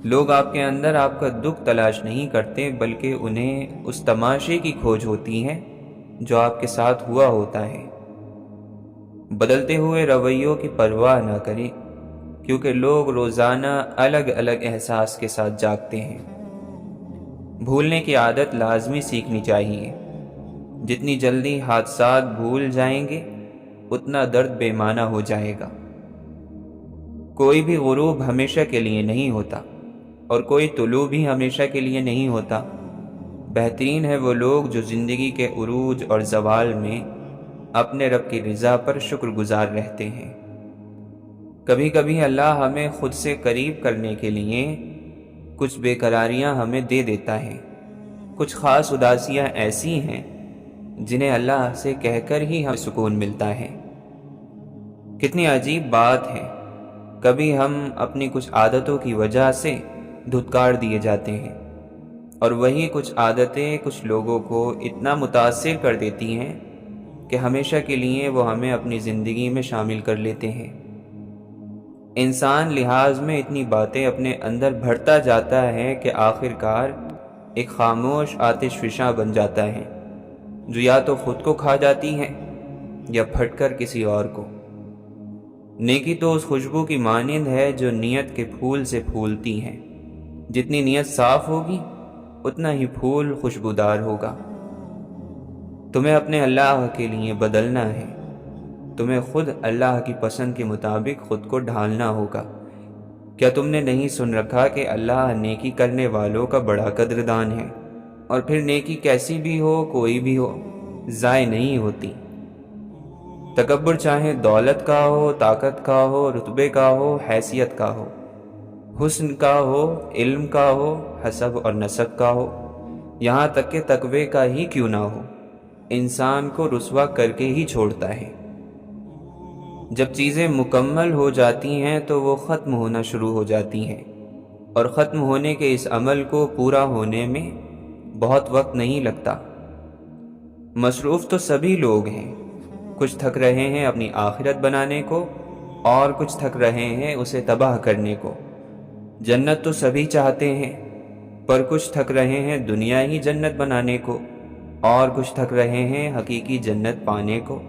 لوگ آپ کے اندر آپ کا دکھ تلاش نہیں کرتے، بلکہ انہیں اس تماشے کی کھوج ہوتی ہے جو آپ کے ساتھ ہوا ہوتا ہے۔ بدلتے ہوئے رویوں کی پرواہ نہ کریں، کیونکہ لوگ روزانہ الگ الگ احساس کے ساتھ جاگتے ہیں۔ بھولنے کی عادت لازمی سیکھنی چاہیے۔ جتنی جلدی حادثات بھول جائیں گے، اتنا درد بے معنی ہو جائے گا۔ کوئی بھی غروب ہمیشہ کے لیے نہیں ہوتا، اور کوئی طلوع بھی ہمیشہ کے لیے نہیں ہوتا۔ بہترین ہے وہ لوگ جو زندگی کے عروج اور زوال میں اپنے رب کی رضا پر شکر گزار رہتے ہیں۔ کبھی کبھی اللہ ہمیں خود سے قریب کرنے کے لیے کچھ بے قراریاں ہمیں دے دیتا ہے۔ کچھ خاص اداسیاں ایسی ہیں جنہیں اللہ سے کہہ کر ہی ہمیں سکون ملتا ہے۔ کتنی عجیب بات ہے، کبھی ہم اپنی کچھ عادتوں کی وجہ سے دھتکار دیے جاتے ہیں، اور وہی کچھ عادتیں کچھ لوگوں کو اتنا متاثر کر دیتی ہیں کہ ہمیشہ کے لیے وہ ہمیں اپنی زندگی میں شامل کر لیتے ہیں۔ انسان لحاظ میں اتنی باتیں اپنے اندر بھرتا جاتا ہے کہ آخر کار ایک خاموش آتش فشاں بن جاتا ہے، جو یا تو خود کو کھا جاتی ہے یا پھٹ کر کسی اور کو۔ نیکی تو اس خوشبو کی مانند ہے جو نیت کے پھول سے پھولتی ہے۔ جتنی نیت صاف ہوگی، اتنا ہی پھول خوشبودار ہوگا۔ تمہیں اپنے اللہ کے لیے بدلنا ہے۔ تمہیں خود اللہ کی پسند کے مطابق خود کو ڈھالنا ہوگا۔ کیا تم نے نہیں سن رکھا کہ اللہ نیکی کرنے والوں کا بڑا قدردان ہے؟ اور پھر نیکی کیسی بھی ہو، کوئی بھی ہو، ضائع نہیں ہوتی۔ تکبر چاہے دولت کا ہو، طاقت کا ہو، رتبے کا ہو، حیثیت کا ہو، حسن کا ہو، علم کا ہو، حسب اور نسب کا ہو، یہاں تک کہ تقوی کا ہی کیوں نہ ہو، انسان کو رسوا کر کے ہی چھوڑتا ہے۔ جب چیزیں مکمل ہو جاتی ہیں تو وہ ختم ہونا شروع ہو جاتی ہیں، اور ختم ہونے کے اس عمل کو پورا ہونے میں بہت وقت نہیں لگتا۔ مصروف تو سبھی لوگ ہیں، کچھ تھک رہے ہیں اپنی آخرت بنانے کو، اور کچھ تھک رہے ہیں اسے تباہ کرنے کو۔ جنت تو سبھی چاہتے ہیں، پر کچھ تھک رہے ہیں دنیا ہی جنت بنانے کو، اور کچھ تھک رہے ہیں حقیقی جنت پانے کو۔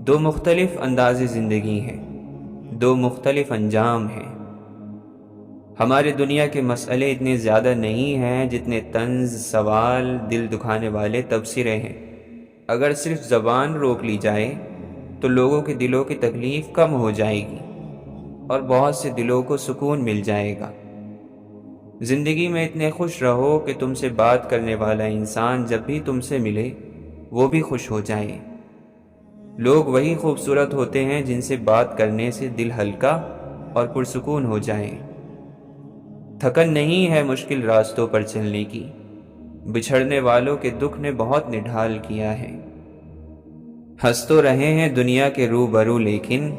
دو مختلف انداز زندگی ہیں، دو مختلف انجام ہیں۔ ہمارے دنیا کے مسئلے اتنے زیادہ نہیں ہیں جتنے طنز، سوال، دل دکھانے والے تبصرے ہیں۔ اگر صرف زبان روک لی جائے تو لوگوں کے دلوں کی تکلیف کم ہو جائے گی، اور بہت سے دلوں کو سکون مل جائے گا۔ زندگی میں اتنے خوش رہو کہ تم سے بات کرنے والا انسان جب بھی تم سے ملے وہ بھی خوش ہو جائے۔ لوگ وہی خوبصورت ہوتے ہیں جن سے بات کرنے سے دل ہلکا اور پرسکون ہو جائے۔ تھکن نہیں ہے مشکل راستوں پر چلنے کی، بچھڑنے والوں کے دکھ نے بہت نڈھال کیا ہے۔ ہنس تو رہے ہیں دنیا کے روبرو، لیکن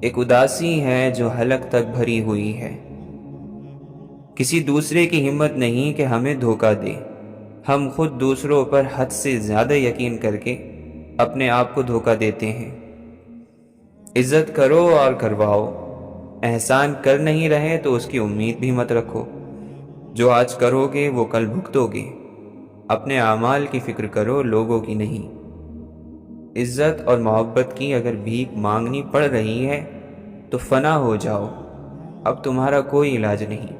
ایک اداسی ہے جو حلق تک بھری ہوئی ہے۔ کسی دوسرے کی ہمت نہیں کہ ہمیں دھوکہ دے، ہم خود دوسروں پر حد سے زیادہ یقین کر کے اپنے آپ کو دھوکہ دیتے ہیں۔ عزت کرو اور کرواؤ، احسان کر نہیں رہے تو اس کی امید بھی مت رکھو۔ جو آج کرو گے وہ کل بھگتو گے۔ اپنے اعمال کی فکر کرو، لوگوں کی نہیں۔ عزت اور محبت کی اگر بھیک مانگنی پڑ رہی ہے تو فنا ہو جاؤ، اب تمہارا کوئی علاج نہیں۔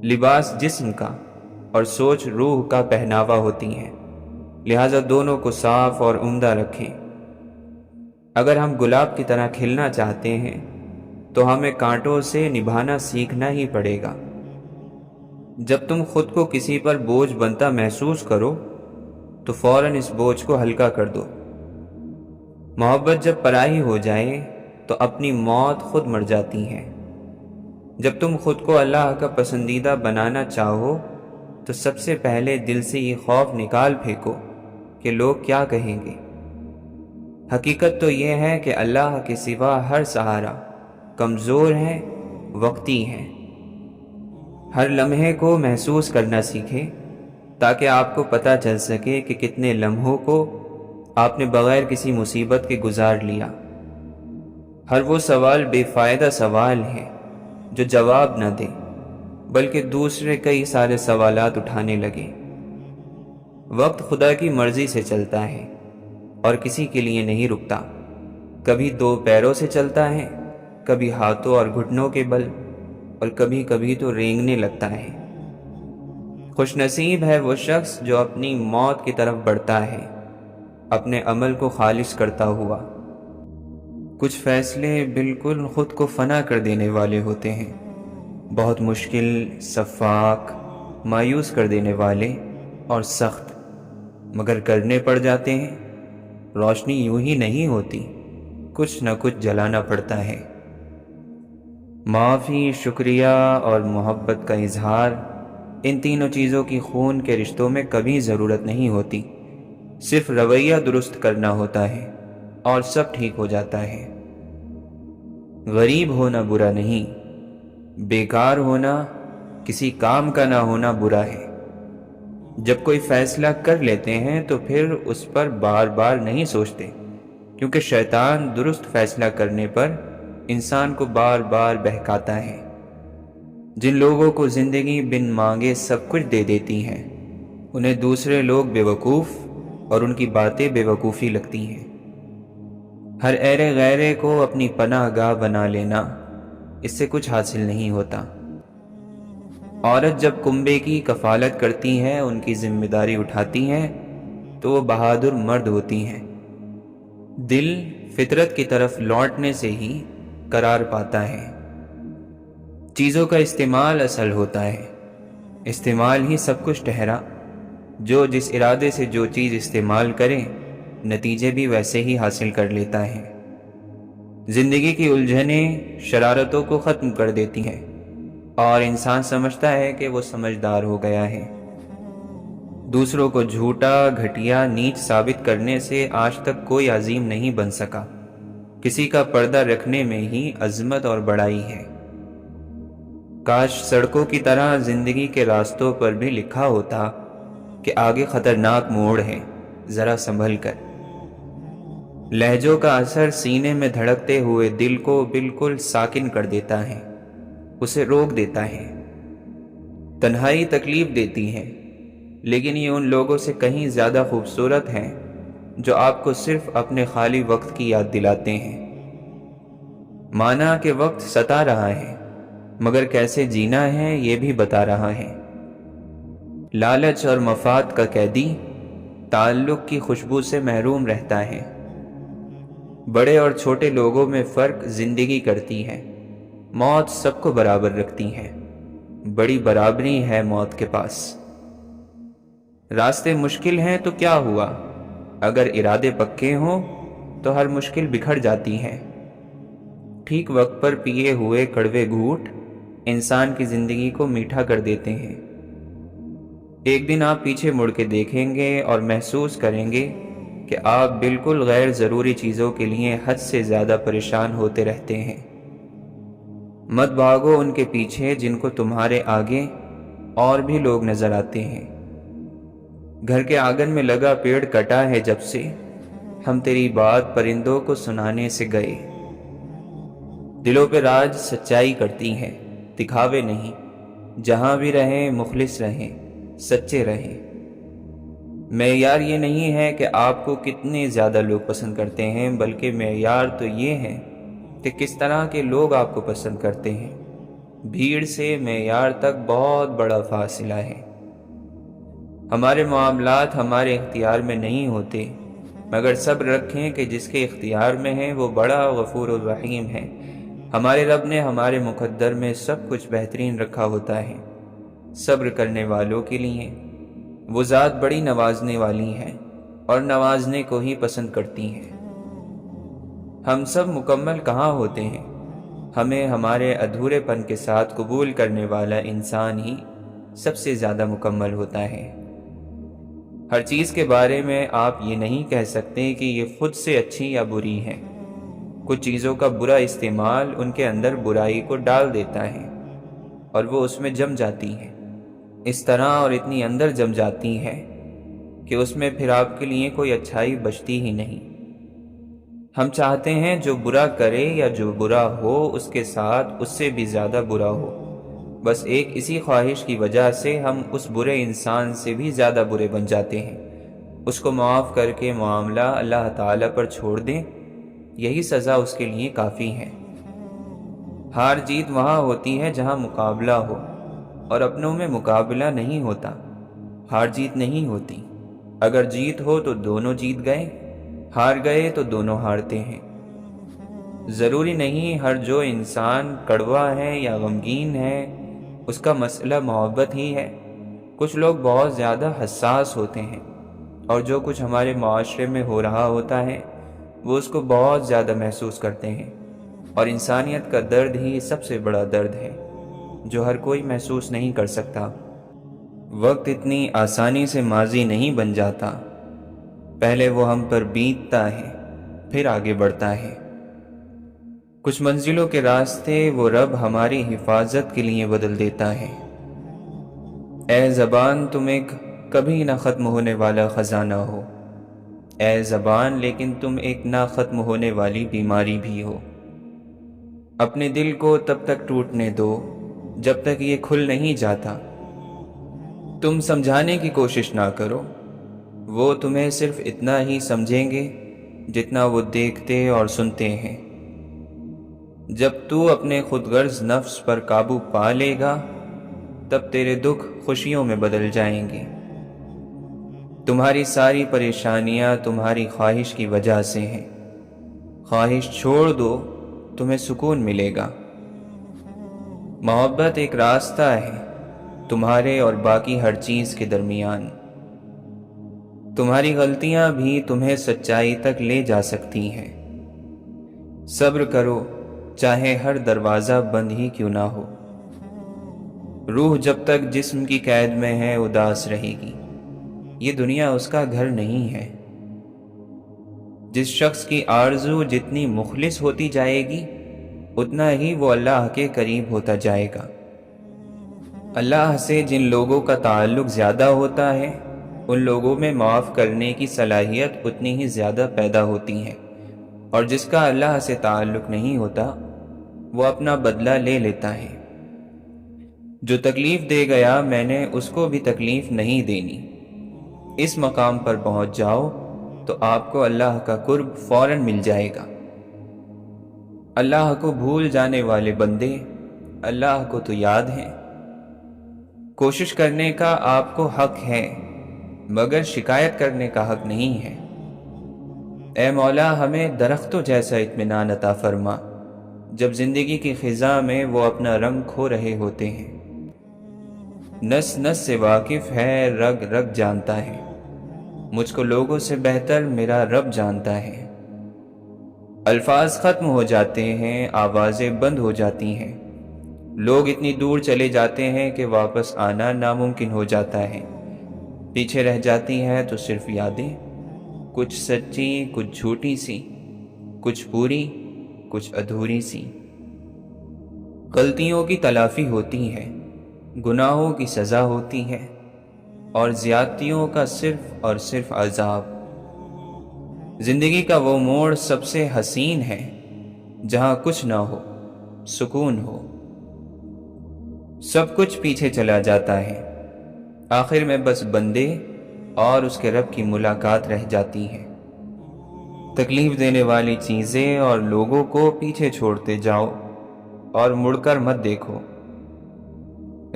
لباس جسم کا اور سوچ روح کا پہناوا ہوتی ہیں، لہذا دونوں کو صاف اور عمدہ رکھیں۔ اگر ہم گلاب کی طرح کھلنا چاہتے ہیں تو ہمیں کانٹوں سے نبھانا سیکھنا ہی پڑے گا۔ جب تم خود کو کسی پر بوجھ بنتا محسوس کرو تو فوراً اس بوجھ کو ہلکا کر دو۔ محبت جب پرائی ہو جائے تو اپنی موت خود مر جاتی ہے۔ جب تم خود کو اللہ کا پسندیدہ بنانا چاہو تو سب سے پہلے دل سے یہ خوف نکال پھینکو کہ لوگ کیا کہیں گے۔ حقیقت تو یہ ہے کہ اللہ کے سوا ہر سہارا کمزور ہے، وقتی ہے۔ ہر لمحے کو محسوس کرنا سیکھیں تاکہ آپ کو پتہ چل سکے کہ کتنے لمحوں کو آپ نے بغیر کسی مصیبت کے گزار لیا۔ ہر وہ سوال بے فائدہ سوال ہے جو جواب نہ دے، بلکہ دوسرے کئی سارے سوالات اٹھانے لگے۔ وقت خدا کی مرضی سے چلتا ہے اور کسی کے لیے نہیں رکتا۔ کبھی دو پیروں سے چلتا ہے، کبھی ہاتھوں اور گھٹنوں کے بل، اور کبھی کبھی تو رینگنے لگتا ہے۔ خوش نصیب ہے وہ شخص جو اپنی موت کی طرف بڑھتا ہے، اپنے عمل کو خالص کرتا ہوا۔ کچھ فیصلے بالکل خود کو فنا کر دینے والے ہوتے ہیں، بہت مشکل، شفاق، مایوس کر دینے والے اور سخت، مگر کرنے پڑ جاتے ہیں۔ روشنی یوں ہی نہیں ہوتی، کچھ نہ کچھ جلانا پڑتا ہے۔ معافی، شکریہ اور محبت کا اظہار، ان تینوں چیزوں کی خون کے رشتوں میں کبھی ضرورت نہیں ہوتی۔ صرف رویہ درست کرنا ہوتا ہے اور سب ٹھیک ہو جاتا ہے۔ غریب ہونا برا نہیں، بیکار ہونا، کسی کام کا نہ ہونا برا ہے۔ جب کوئی فیصلہ کر لیتے ہیں تو پھر اس پر بار بار نہیں سوچتے، کیونکہ شیطان درست فیصلہ کرنے پر انسان کو بار بار بہکاتا ہے۔ جن لوگوں کو زندگی بن مانگے سب کچھ دے دیتی ہے، انہیں دوسرے لوگ بیوقوف اور ان کی باتیں بیوقوفی لگتی ہیں۔ ہر ایرے غیرے کو اپنی پناہ گاہ بنا لینا، اس سے کچھ حاصل نہیں ہوتا۔ عورت جب کنبے کی کفالت کرتی ہیں، ان کی ذمہ داری اٹھاتی ہیں، تو وہ بہادر مرد ہوتی ہیں۔ دل فطرت کی طرف لوٹنے سے ہی قرار پاتا ہے۔ چیزوں کا استعمال اصل ہوتا ہے، استعمال ہی سب کچھ ٹھہرا۔ جو جس ارادے سے جو چیز استعمال کرے، نتیجے بھی ویسے ہی حاصل کر لیتا ہے۔ زندگی کی الجھنیں شرارتوں کو ختم کر دیتی ہیں اور انسان سمجھتا ہے کہ وہ سمجھدار ہو گیا ہے۔ دوسروں کو جھوٹا، گھٹیا، نیچ ثابت کرنے سے آج تک کوئی عظیم نہیں بن سکا۔ کسی کا پردہ رکھنے میں ہی عظمت اور بڑائی ہے۔ کاش سڑکوں کی طرح زندگی کے راستوں پر بھی لکھا ہوتا کہ آگے خطرناک موڑ ہے، ذرا سنبھل کر۔ لہجوں کا اثر سینے میں دھڑکتے ہوئے دل کو بالکل ساکن کر دیتا ہے، اسے روک دیتا ہے۔ تنہائی تکلیف دیتی ہے، لیکن یہ ان لوگوں سے کہیں زیادہ خوبصورت ہیں جو آپ کو صرف اپنے خالی وقت کی یاد دلاتے ہیں۔ مانا کہ وقت ستا رہا ہے، مگر کیسے جینا ہے یہ بھی بتا رہا ہے۔ لالچ اور مفاد کا قیدی تعلق کی خوشبو سے محروم رہتا ہے۔ بڑے اور چھوٹے لوگوں میں فرق زندگی کرتی ہے۔ موت سب کو برابر رکھتی ہے، بڑی برابری ہے موت کے پاس۔ راستے مشکل ہیں تو کیا ہوا، اگر ارادے پکے ہوں تو ہر مشکل بکھر جاتی ہے۔ ٹھیک وقت پر پیے ہوئے کڑوے گھونٹ انسان کی زندگی کو میٹھا کر دیتے ہیں۔ ایک دن آپ پیچھے مڑ کے دیکھیں گے اور محسوس کریں گے کہ آپ بالکل غیر ضروری چیزوں کے لیے حد سے زیادہ پریشان ہوتے رہتے ہیں۔ مت بھاگو ان کے پیچھے جن کو تمہارے آگے اور بھی لوگ نظر آتے ہیں۔ گھر کے آنگن میں لگا پیڑ کٹا ہے جب سے ہم تیری بات پرندوں کو سنانے سے گئے۔ دلوں پہ راج سچائی کرتی ہے، دکھاوے نہیں۔ جہاں بھی رہیں مخلص رہیں، سچے رہیں۔ معیار یہ نہیں ہے کہ آپ کو کتنے زیادہ لوگ پسند کرتے ہیں، بلکہ معیار تو یہ ہے کہ کس طرح کے لوگ آپ کو پسند کرتے ہیں۔ بھیڑ سے معیار تک بہت بڑا فاصلہ ہے۔ ہمارے معاملات ہمارے اختیار میں نہیں ہوتے، مگر صبر رکھیں کہ جس کے اختیار میں ہے وہ بڑا غفور الرحیم ہے۔ ہمارے رب نے ہمارے مقدر میں سب کچھ بہترین رکھا ہوتا ہے۔ صبر کرنے والوں کے لیے وہ ذات بڑی نوازنے والی ہے اور نوازنے کو ہی پسند کرتی ہیں۔ ہم سب مکمل کہاں ہوتے ہیں، ہمیں ہمارے ادھورے پن کے ساتھ قبول کرنے والا انسان ہی سب سے زیادہ مکمل ہوتا ہے۔ ہر چیز کے بارے میں آپ یہ نہیں کہہ سکتے کہ یہ خود سے اچھی یا بری ہے۔ کچھ چیزوں کا برا استعمال ان کے اندر برائی کو ڈال دیتا ہے اور وہ اس میں جم جاتی ہے، اس طرح اور اتنی اندر جم جاتی ہے کہ اس میں پھر آپ کے لیے کوئی اچھائی بچتی ہی نہیں۔ ہم چاہتے ہیں جو برا کرے یا جو برا ہو اس کے ساتھ اس سے بھی زیادہ برا ہو، بس ایک اسی خواہش کی وجہ سے ہم اس برے انسان سے بھی زیادہ برے بن جاتے ہیں۔ اس کو معاف کر کے معاملہ اللہ تعالیٰ پر چھوڑ دیں، یہی سزا اس کے لیے کافی ہے۔ ہار جیت وہاں ہوتی ہے جہاں مقابلہ ہو، اور اپنوں میں مقابلہ نہیں ہوتا، ہار جیت نہیں ہوتی۔ اگر جیت ہو تو دونوں جیت گئے، ہار گئے تو دونوں ہارتے ہیں۔ ضروری نہیں ہر جو انسان کڑوا ہے یا غمگین ہے اس کا مسئلہ محبت ہی ہے۔ کچھ لوگ بہت زیادہ حساس ہوتے ہیں، اور جو کچھ ہمارے معاشرے میں ہو رہا ہوتا ہے وہ اس کو بہت زیادہ محسوس کرتے ہیں، اور انسانیت کا درد ہی سب سے بڑا درد ہے جو ہر کوئی محسوس نہیں کر سکتا۔ وقت اتنی آسانی سے ماضی نہیں بن جاتا، پہلے وہ ہم پر بیتتا ہے پھر آگے بڑھتا ہے۔ کچھ منزلوں کے راستے وہ رب ہماری حفاظت کے لیے بدل دیتا ہے۔ اے زبان تم ایک کبھی نہ ختم ہونے والا خزانہ ہو، اے زبان لیکن تم ایک نہ ختم ہونے والی بیماری بھی ہو۔ اپنے دل کو تب تک ٹوٹنے دو جب تک یہ کھل نہیں جاتا۔ تم سمجھانے کی کوشش نہ کرو، وہ تمہیں صرف اتنا ہی سمجھیں گے جتنا وہ دیکھتے اور سنتے ہیں۔ جب تو اپنے خود غرض نفس پر قابو پا لے گا تب تیرے دکھ خوشیوں میں بدل جائیں گے۔ تمہاری ساری پریشانیاں تمہاری خواہش کی وجہ سے ہیں۔ خواہش چھوڑ دو، تمہیں سکون ملے گا۔ محبت ایک راستہ ہے تمہارے اور باقی ہر چیز کے درمیان۔ تمہاری غلطیاں بھی تمہیں سچائی تک لے جا سکتی ہیں۔ صبر کرو چاہے ہر دروازہ بند ہی کیوں نہ ہو۔ روح جب تک جسم کی قید میں ہے اداس رہے گی، یہ دنیا اس کا گھر نہیں ہے۔ جس شخص کی آرزو جتنی مخلص ہوتی جائے گی اتنا ہی وہ اللہ کے قریب ہوتا جائے گا۔ اللہ سے جن لوگوں کا تعلق زیادہ ہوتا ہے ان لوگوں میں معاف کرنے کی صلاحیت اتنی ہی زیادہ پیدا ہوتی ہے، اور جس کا اللہ سے تعلق نہیں ہوتا وہ اپنا بدلہ لے لیتا ہے۔ جو تکلیف دے گیا میں نے اس کو بھی تکلیف نہیں دینی۔ اس مقام پر پہنچ جاؤ تو آپ کو اللہ کا قرب فوراً مل جائے گا۔ اللہ کو بھول جانے والے بندے اللہ کو تو یاد ہیں۔ کوشش کرنے کا آپ کو حق ہے مگر شکایت کرنے کا حق نہیں ہے۔ اے مولا ہمیں درختوں جیسا اطمینان عطا فرما جب زندگی کی خزاں میں وہ اپنا رنگ کھو رہے ہوتے ہیں۔ نس نس سے واقف ہے، رگ رگ جانتا ہے، مجھ کو لوگوں سے بہتر میرا رب جانتا ہے۔ الفاظ ختم ہو جاتے ہیں، آوازیں بند ہو جاتی ہیں، لوگ اتنی دور چلے جاتے ہیں کہ واپس آنا ناممکن ہو جاتا ہے۔ پیچھے رہ جاتی ہیں تو صرف یادیں، کچھ سچی کچھ جھوٹی سی، کچھ پوری کچھ ادھوری سی۔ غلطیوں کی تلافی ہوتی ہے، گناہوں کی سزا ہوتی ہے، اور زیادتیوں کا صرف اور صرف عذاب۔ زندگی کا وہ موڑ سب سے حسین ہے جہاں کچھ نہ ہو، سکون ہو۔ سب کچھ پیچھے چلا جاتا ہے، آخر میں بس بندے اور اس کے رب کی ملاقات رہ جاتی ہے۔ تکلیف دینے والی چیزیں اور لوگوں کو پیچھے چھوڑتے جاؤ اور مڑ کر مت دیکھو۔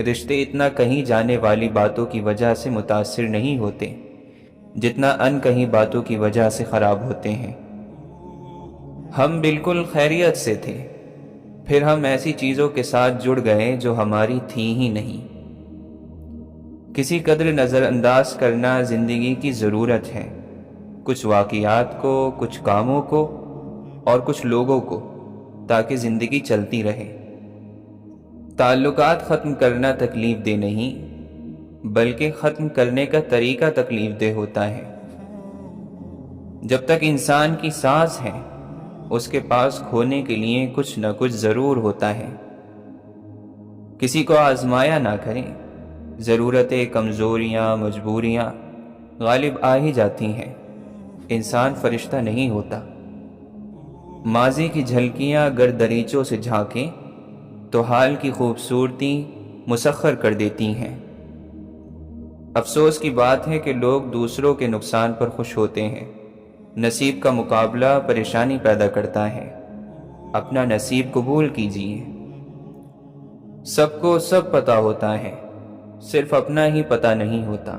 رشتے اتنا کہیں جانے والی باتوں کی وجہ سے متاثر نہیں ہوتے جتنا ان کہیں باتوں کی وجہ سے خراب ہوتے ہیں۔ ہم بالکل خیریت سے تھے، پھر ہم ایسی چیزوں کے ساتھ جڑ گئے جو ہماری تھی ہی نہیں۔ کسی قدر نظر انداز کرنا زندگی کی ضرورت ہے، کچھ واقعات کو، کچھ کاموں کو اور کچھ لوگوں کو، تاکہ زندگی چلتی رہے۔ تعلقات ختم کرنا تکلیف دہ نہیں بلکہ ختم کرنے کا طریقہ تکلیف دہ ہوتا ہے۔ جب تک انسان کی سانس ہے اس کے پاس کھونے کے لیے کچھ نہ کچھ ضرور ہوتا ہے۔ کسی کو آزمایا نہ کریں، ضرورتیں، کمزوریاں، مجبوریاں غالب آ ہی جاتی ہیں۔ انسان فرشتہ نہیں ہوتا۔ ماضی کی جھلکیاں اگر دریچوں سے جھانکیں تو حال کی خوبصورتی مسخر کر دیتی ہیں۔ افسوس کی بات ہے کہ لوگ دوسروں کے نقصان پر خوش ہوتے ہیں۔ نصیب کا مقابلہ پریشانی پیدا کرتا ہے۔ اپنا نصیب قبول کیجیے۔ سب کو سب پتہ ہوتا ہے، صرف اپنا ہی پتہ نہیں ہوتا۔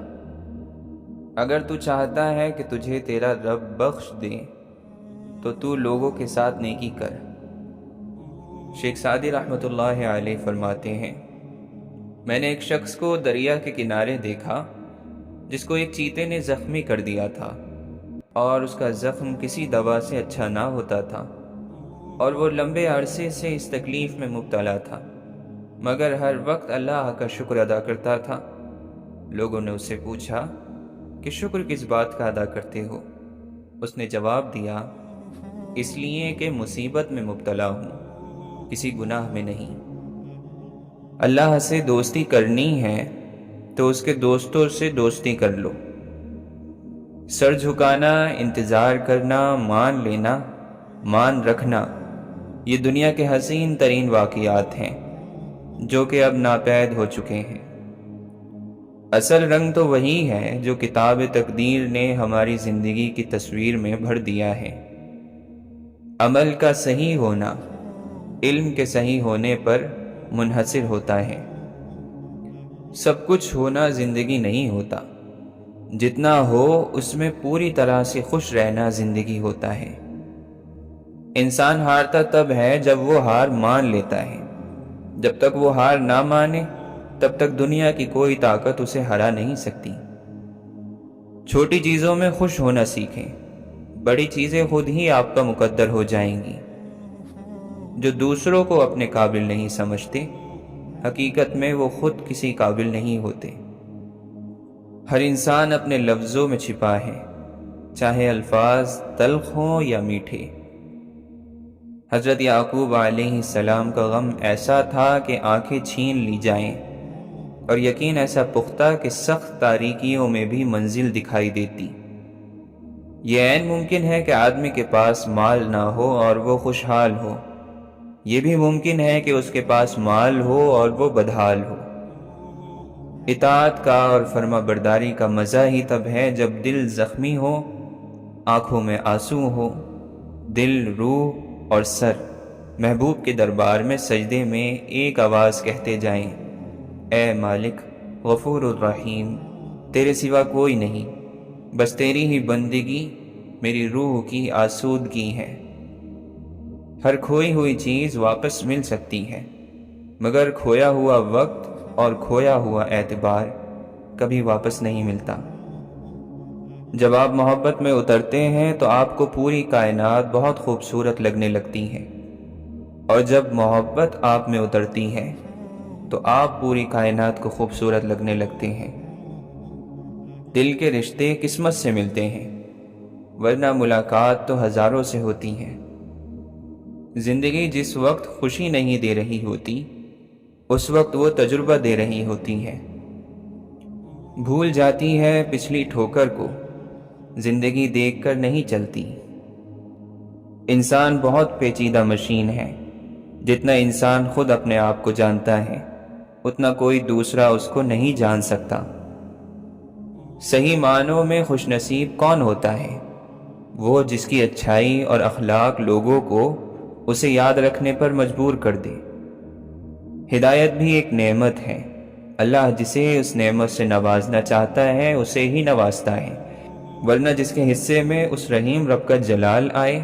اگر تو چاہتا ہے کہ تجھے تیرا رب بخش دے تو تو لوگوں کے ساتھ نیکی کر۔ شیخ سعدی رحمۃ اللہ علیہ فرماتے ہیں، میں نے ایک شخص کو دریا کے کنارے دیکھا جس کو ایک چیتے نے زخمی کر دیا تھا، اور اس کا زخم کسی دوا سے اچھا نہ ہوتا تھا، اور وہ لمبے عرصے سے اس تکلیف میں مبتلا تھا، مگر ہر وقت اللہ کا شکر ادا کرتا تھا۔ لوگوں نے اس سے پوچھا کہ شکر کس بات کا ادا کرتے ہو؟ اس نے جواب دیا، اس لیے کہ مصیبت میں مبتلا ہوں، کسی گناہ میں نہیں۔ اللہ سے دوستی کرنی ہے تو اس کے دوستوں سے دوستی کر لو۔ سر جھکانا، انتظار کرنا، مان لینا، مان رکھنا، یہ دنیا کے حسین ترین واقعات ہیں جو کہ اب ناپید ہو چکے ہیں۔ اصل رنگ تو وہی ہے جو کتاب تقدیر نے ہماری زندگی کی تصویر میں بھر دیا ہے۔ عمل کا صحیح ہونا علم کے صحیح ہونے پر منحصر ہوتا ہے۔ سب کچھ ہونا زندگی نہیں ہوتا، جتنا ہو اس میں پوری طرح سے خوش رہنا زندگی ہوتا ہے۔ انسان ہارتا تب ہے جب وہ ہار مان لیتا ہے۔ جب تک وہ ہار نہ مانے تب تک دنیا کی کوئی طاقت اسے ہرا نہیں سکتی۔ چھوٹی چیزوں میں خوش ہونا سیکھیں، بڑی چیزیں خود ہی آپ کا مقدر ہو جائیں گی۔ جو دوسروں کو اپنے قابل نہیں سمجھتے، حقیقت میں وہ خود کسی قابل نہیں ہوتے۔ ہر انسان اپنے لفظوں میں چھپا ہے، چاہے الفاظ تلخ ہوں یا میٹھے۔ حضرت یعقوب علیہ السلام کا غم ایسا تھا کہ آنکھیں چھین لی جائیں، اور یقین ایسا پختہ کہ سخت تاریکیوں میں بھی منزل دکھائی دیتی۔ یہ عین ممکن ہے کہ آدمی کے پاس مال نہ ہو اور وہ خوشحال ہو، یہ بھی ممکن ہے کہ اس کے پاس مال ہو اور وہ بدحال ہو۔ اطاعت کا اور فرما برداری کا مزہ ہی تب ہے جب دل زخمی ہو، آنکھوں میں آنسو ہو، دل، روح اور سر محبوب کے دربار میں سجدے میں ایک آواز کہتے جائیں، اے مالک غفور الرحیم، تیرے سوا کوئی نہیں، بس تیری ہی بندگی میری روح کی آسودگی ہے۔ ہر کھوئی ہوئی چیز واپس مل سکتی ہے، مگر کھویا ہوا وقت اور کھویا ہوا اعتبار کبھی واپس نہیں ملتا۔ جب آپ محبت میں اترتے ہیں تو آپ کو پوری کائنات بہت خوبصورت لگنے لگتی ہے، اور جب محبت آپ میں اترتی ہے تو آپ پوری کائنات کو خوبصورت لگنے لگتے ہیں۔ دل کے رشتے قسمت سے ملتے ہیں، ورنہ ملاقات تو ہزاروں سے ہوتی ہے۔ زندگی جس وقت خوشی نہیں دے رہی ہوتی، اس وقت وہ تجربہ دے رہی ہوتی ہے۔ بھول جاتی ہے پچھلی ٹھوکر کو، زندگی دیکھ کر نہیں چلتی۔ انسان بہت پیچیدہ مشین ہے، جتنا انسان خود اپنے آپ کو جانتا ہے اتنا کوئی دوسرا اس کو نہیں جان سکتا۔ صحیح معنوں میں خوش نصیب کون ہوتا ہے؟ وہ جس کی اچھائی اور اخلاق لوگوں کو اسے یاد رکھنے پر مجبور کر دے۔ ہدایت بھی ایک نعمت ہے، اللہ جسے اس نعمت سے نوازنا چاہتا ہے اسے ہی نوازتا ہے، ورنہ جس کے حصے میں اس رحیم رب کا جلال آئے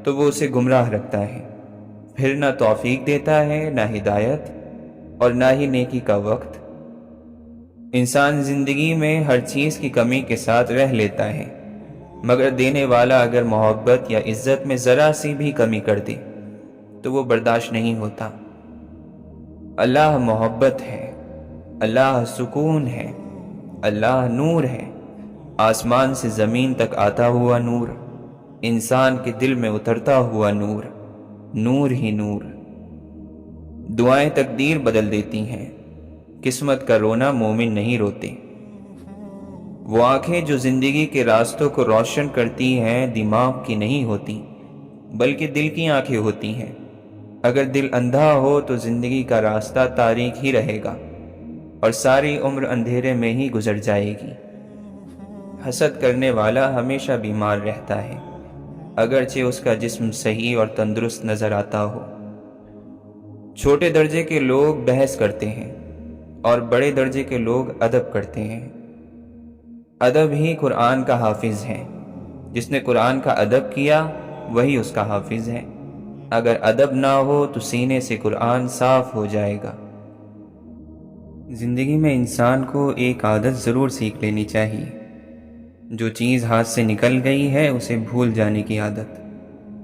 تو وہ اسے گمراہ رکھتا ہے، پھر نہ توفیق دیتا ہے، نہ ہدایت اور نہ ہی نیکی کا وقت۔ انسان زندگی میں ہر چیز کی کمی کے ساتھ رہ لیتا ہے، مگر دینے والا اگر محبت یا عزت میں ذرا سی بھی کمی کر دے تو وہ برداشت نہیں ہوتا۔ اللہ محبت ہے، اللہ سکون ہے، اللہ نور ہے، آسمان سے زمین تک آتا ہوا نور، انسان کے دل میں اترتا ہوا نور، نور ہی نور۔ دعائیں تقدیر بدل دیتی ہیں، قسمت کا رونا مومن نہیں روتے۔ وہ آنکھیں جو زندگی کے راستوں کو روشن کرتی ہیں دماغ کی نہیں ہوتی، بلکہ دل کی آنکھیں ہوتی ہیں۔ اگر دل اندھا ہو تو زندگی کا راستہ تاریک ہی رہے گا۔ اور ساری عمر اندھیرے میں ہی گزر جائے گی۔ حسد کرنے والا ہمیشہ بیمار رہتا ہے، اگرچہ اس کا جسم صحیح اور تندرست نظر آتا ہو۔ چھوٹے درجے کے لوگ بحث کرتے ہیں اور بڑے درجے کے لوگ ادب کرتے ہیں۔ ادب ہی قرآن کا حافظ ہے۔ جس نے قرآن کا ادب کیا وہی اس کا حافظ ہے۔ اگر ادب نہ ہو تو سینے سے قرآن صاف ہو جائے گا۔ زندگی میں انسان کو ایک عادت ضرور سیکھ لینی چاہیے۔ جو چیز ہاتھ سے نکل گئی ہے اسے بھول جانے کی عادت۔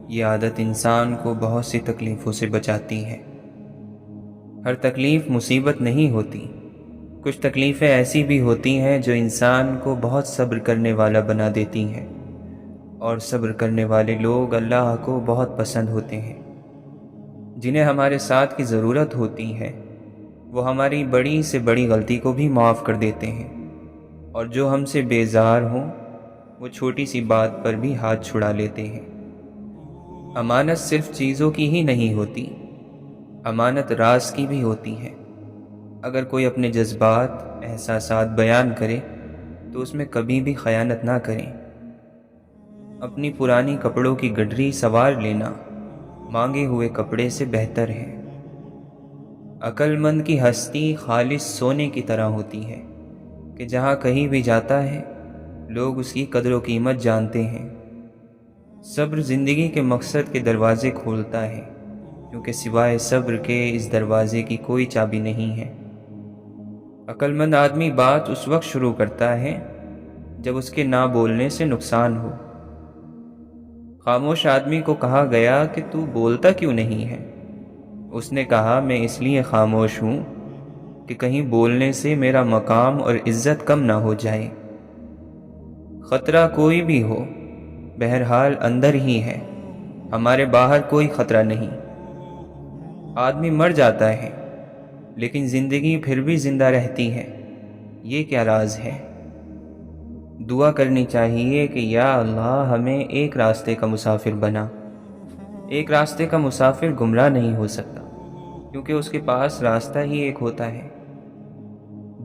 یہ عادت انسان کو بہت سی تکلیفوں سے بچاتی ہے۔ ہر تکلیف مصیبت نہیں ہوتی، کچھ تکلیفیں ایسی بھی ہوتی ہیں جو انسان کو بہت صبر کرنے والا بنا دیتی ہیں، اور صبر کرنے والے لوگ اللہ کو بہت پسند ہوتے ہیں۔ جنہیں ہمارے ساتھ کی ضرورت ہوتی ہے وہ ہماری بڑی سے بڑی غلطی کو بھی معاف کر دیتے ہیں، اور جو ہم سے بیزار ہوں وہ چھوٹی سی بات پر بھی ہاتھ چھڑا لیتے ہیں۔ امانت صرف چیزوں کی ہی نہیں ہوتی، امانت راز کی بھی ہوتی ہے۔ اگر کوئی اپنے جذبات، احساسات بیان کرے تو اس میں کبھی بھی خیانت نہ کریں۔ اپنی پرانی کپڑوں کی گڈری سنوار لینا مانگے ہوئے کپڑے سے بہتر ہے۔ عقل مند کی ہستی خالص سونے کی طرح ہوتی ہے کہ جہاں کہیں بھی جاتا ہے لوگ اس کی قدر و قیمت جانتے ہیں۔ صبر زندگی کے مقصد کے دروازے کھولتا ہے، کیونکہ سوائے صبر کے اس دروازے کی کوئی چابی نہیں ہے۔ عقل مند آدمی بات اس وقت شروع کرتا ہے جب اس کے نہ بولنے سے نقصان ہو۔ خاموش آدمی کو کہا گیا کہ تو بولتا کیوں نہیں ہے؟ اس نے کہا میں اس لیے خاموش ہوں کہ کہیں بولنے سے میرا مقام اور عزت کم نہ ہو جائے۔ خطرہ کوئی بھی ہو بہرحال اندر ہی ہے، ہمارے باہر کوئی خطرہ نہیں۔ آدمی مر جاتا ہے لیکن زندگی پھر بھی زندہ رہتی ہے، یہ کیا راز ہے؟ دعا کرنی چاہیے کہ یا اللہ ہمیں ایک راستے کا مسافر بنا۔ ایک راستے کا مسافر گمراہ نہیں ہو سکتا، کیونکہ اس کے پاس راستہ ہی ایک ہوتا ہے۔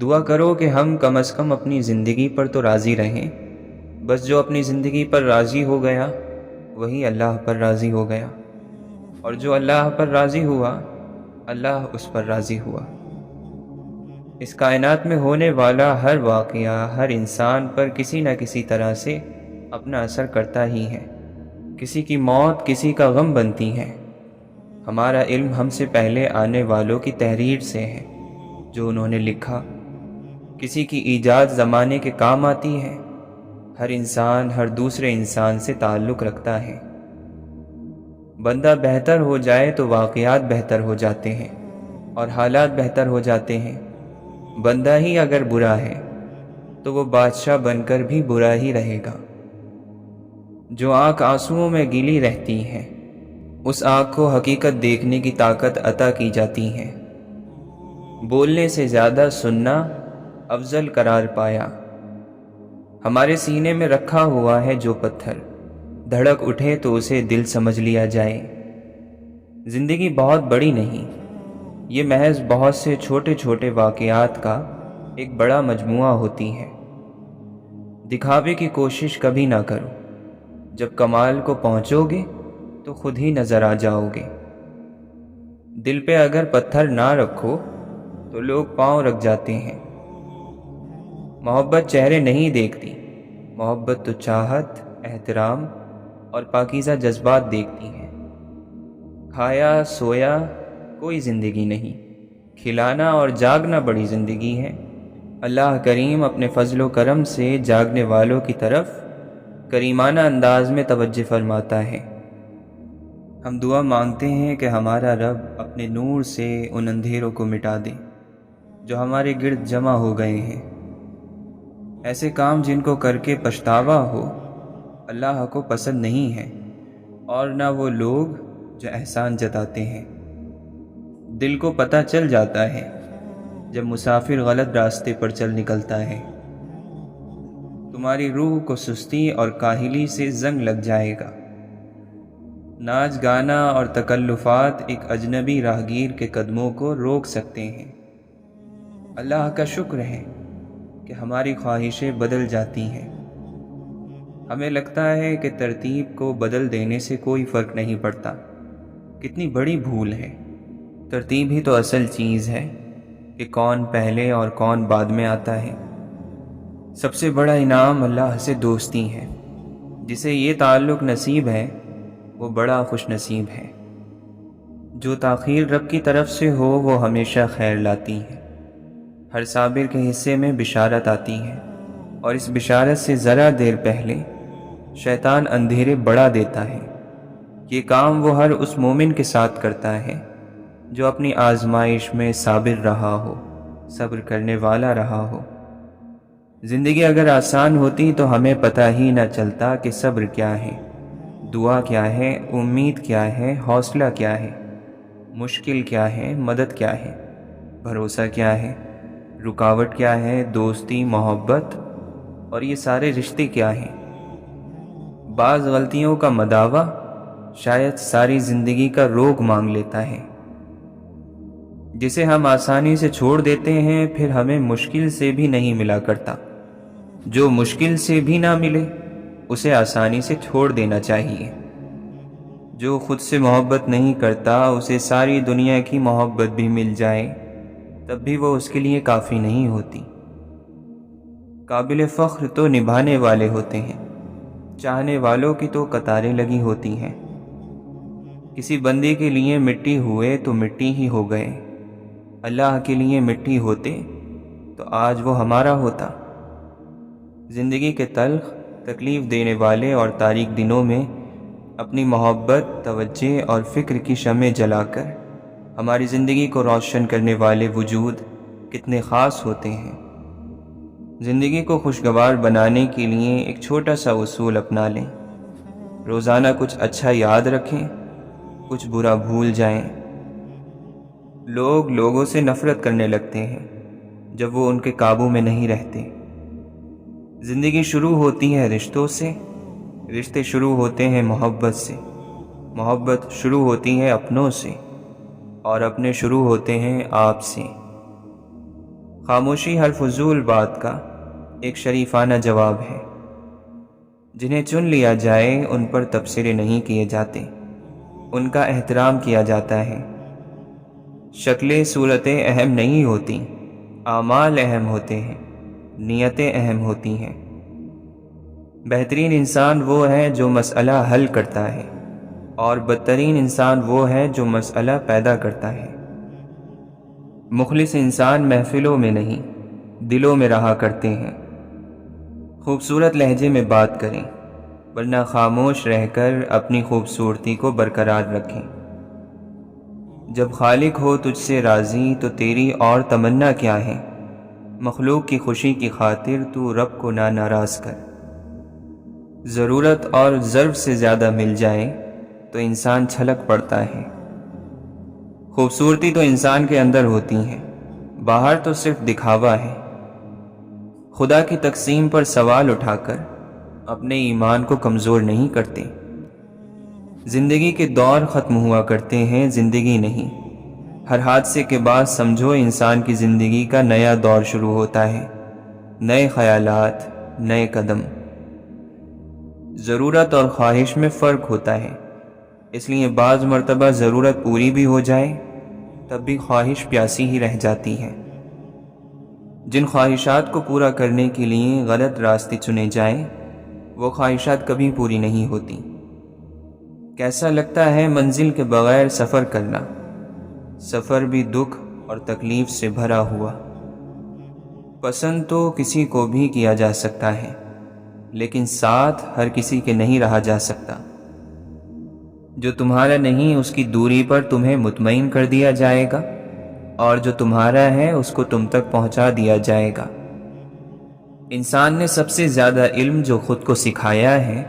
دعا کرو کہ ہم کم از کم اپنی زندگی پر تو راضی رہیں۔ بس جو اپنی زندگی پر راضی ہو گیا وہی اللہ پر راضی ہو گیا، اور جو اللہ پر راضی ہوا اللہ اس پر راضی ہوا۔ اس کائنات میں ہونے والا ہر واقعہ ہر انسان پر کسی نہ کسی طرح سے اپنا اثر کرتا ہی ہے۔ کسی کی موت کسی کا غم بنتی ہے۔ ہمارا علم ہم سے پہلے آنے والوں کی تحریر سے ہے، جو انہوں نے لکھا۔ کسی کی ایجاد زمانے کے کام آتی ہے۔ ہر انسان ہر دوسرے انسان سے تعلق رکھتا ہے۔ بندہ بہتر ہو جائے تو واقعات بہتر ہو جاتے ہیں اور حالات بہتر ہو جاتے ہیں۔ بندہ ہی اگر برا ہے تو وہ بادشاہ بن کر بھی برا ہی رہے گا۔ جو آنکھ آنسوؤں میں گیلی رہتی ہے اس آنکھ کو حقیقت دیکھنے کی طاقت عطا کی جاتی ہے۔ بولنے سے زیادہ سننا افضل قرار پایا۔ ہمارے سینے میں رکھا ہوا ہے جو پتھر، دھڑک اٹھے تو اسے دل سمجھ لیا جائے۔ زندگی بہت بڑی نہیں، یہ محض بہت سے چھوٹے چھوٹے واقعات کا ایک بڑا مجموعہ ہوتی ہے۔ دکھاوے کی کوشش کبھی نہ کرو، جب کمال کو پہنچو گے تو خود ہی نظر آ جاؤ گے۔ دل پہ اگر پتھر نہ رکھو تو لوگ پاؤں رکھ جاتے ہیں۔ محبت چہرے نہیں دیکھتی، محبت تو چاہت، احترام اور پاکیزہ جذبات دیکھتی ہے۔ کھایا سویا کوئی زندگی نہیں، کھلانا اور جاگنا بڑی زندگی ہے۔ اللہ کریم اپنے فضل و کرم سے جاگنے والوں کی طرف کریمانہ انداز میں توجہ فرماتا ہے۔ ہم دعا مانگتے ہیں کہ ہمارا رب اپنے نور سے ان اندھیروں کو مٹا دے جو ہمارے گرد جمع ہو گئے ہیں۔ ایسے کام جن کو کر کے پچھتاوا ہو اللہ کو پسند نہیں ہے، اور نہ وہ لوگ جو احسان جتاتے ہیں۔ دل کو پتہ چل جاتا ہے جب مسافر غلط راستے پر چل نکلتا ہے۔ تمہاری روح کو سستی اور کاہلی سے زنگ لگ جائے گا۔ ناچ گانا اور تکلفات ایک اجنبی راہگیر کے قدموں کو روک سکتے ہیں۔ اللہ کا شکر ہے کہ ہماری خواہشیں بدل جاتی ہیں۔ ہمیں لگتا ہے کہ ترتیب کو بدل دینے سے کوئی فرق نہیں پڑتا۔ کتنی بڑی بھول ہے۔ ترتیب ہی تو اصل چیز ہے کہ کون پہلے اور کون بعد میں آتا ہے۔ سب سے بڑا انعام اللہ سے دوستی ہے۔ جسے یہ تعلق نصیب ہے وہ بڑا خوش نصیب ہے۔ جو تاخیر رب کی طرف سے ہو وہ ہمیشہ خیر لاتی ہے۔ ہر صابر کے حصے میں بشارت آتی ہے، اور اس بشارت سے ذرا دیر پہلے شیطان اندھیرے بڑھا دیتا ہے۔ یہ کام وہ ہر اس مومن کے ساتھ کرتا ہے جو اپنی آزمائش میں صابر رہا ہو، صبر کرنے والا رہا ہو۔ زندگی اگر آسان ہوتی تو ہمیں پتہ ہی نہ چلتا کہ صبر کیا ہے، دعا کیا ہے، امید کیا ہے، حوصلہ کیا ہے، مشکل کیا ہے، مدد کیا ہے، بھروسہ کیا ہے، رکاوٹ کیا ہے، دوستی، محبت، اور یہ سارے رشتے کیا ہیں۔ بعض غلطیوں کا مداوع شاید ساری زندگی کا روگ مانگ لیتا ہے۔ جسے ہم آسانی سے چھوڑ دیتے ہیں پھر ہمیں مشکل سے بھی نہیں ملا کرتا۔ جو مشکل سے بھی نہ ملے اسے آسانی سے چھوڑ دینا چاہیے۔ جو خود سے محبت نہیں کرتا اسے ساری دنیا کی محبت بھی مل جائے تب بھی وہ اس کے لیے کافی نہیں ہوتی۔ قابل فخر تو نبھانے والے ہوتے ہیں، چاہنے والوں کی تو قطاریں لگی ہوتی ہیں۔ کسی بندے کے لیے مٹی ہوئے تو مٹی ہی ہو گئے، اللہ کے لیے مٹی ہوتے تو آج وہ ہمارا ہوتا۔ زندگی کے تلخ، تکلیف دینے والے اور تاریک دنوں میں اپنی محبت، توجہ اور فکر کی شمع جلا کر ہماری زندگی کو روشن کرنے والے وجود کتنے خاص ہوتے ہیں۔ زندگی کو خوشگوار بنانے کے لیے ایک چھوٹا سا اصول اپنا لیں۔ روزانہ کچھ اچھا یاد رکھیں، کچھ برا بھول جائیں۔ لوگ لوگوں سے نفرت کرنے لگتے ہیں جب وہ ان کے قابو میں نہیں رہتے۔ زندگی شروع ہوتی ہے رشتوں سے، رشتے شروع ہوتے ہیں محبت سے، محبت شروع ہوتی ہے اپنوں سے، اور اپنے شروع ہوتے ہیں آپ سے۔ خاموشی ہر فضول بات کا ایک شریفانہ جواب ہے۔ جنہیں چن لیا جائے ان پر تبصرے نہیں کیے جاتے، ان کا احترام کیا جاتا ہے۔ شکلیں صورتیں اہم نہیں ہوتی، اعمال اہم ہوتے ہیں، نیتیں اہم ہوتی ہیں۔ بہترین انسان وہ ہے جو مسئلہ حل کرتا ہے، اور بدترین انسان وہ ہے جو مسئلہ پیدا کرتا ہے۔ مخلص انسان محفلوں میں نہیں، دلوں میں رہا کرتے ہیں۔ خوبصورت لہجے میں بات کریں، ورنہ خاموش رہ کر اپنی خوبصورتی کو برقرار رکھیں۔ جب خالق ہو تجھ سے راضی تو تیری اور تمنا کیا ہے؟ مخلوق کی خوشی کی خاطر تو رب کو نہ ناراض کر۔ ضرورت اور ضرف سے زیادہ مل جائے تو انسان چھلک پڑتا ہے۔ خوبصورتی تو انسان کے اندر ہوتی ہے، باہر تو صرف دکھاوا ہے۔ خدا کی تقسیم پر سوال اٹھا کر اپنے ایمان کو کمزور نہیں کرتے۔ زندگی کے دور ختم ہوا کرتے ہیں، زندگی نہیں۔ ہر حادثے کے بعد سمجھو انسان کی زندگی کا نیا دور شروع ہوتا ہے، نئے خیالات، نئے قدم۔ ضرورت اور خواہش میں فرق ہوتا ہے، اس لیے بعض مرتبہ ضرورت پوری بھی ہو جائے تب بھی خواہش پیاسی ہی رہ جاتی ہے۔ جن خواہشات کو پورا کرنے کے لیے غلط راستے چنے جائیں وہ خواہشات کبھی پوری نہیں ہوتی۔ کیسا لگتا ہے منزل کے بغیر سفر کرنا، سفر بھی دکھ اور تکلیف سے بھرا ہوا۔ پسند تو کسی کو بھی کیا جا سکتا ہے، لیکن ساتھ ہر کسی کے نہیں رہا جا سکتا۔ جو تمہارا نہیں اس کی دوری پر تمہیں مطمئن کر دیا جائے گا، اور جو تمہارا ہے اس کو تم تک پہنچا دیا جائے گا۔ انسان نے سب سے زیادہ علم جو خود کو سکھایا ہے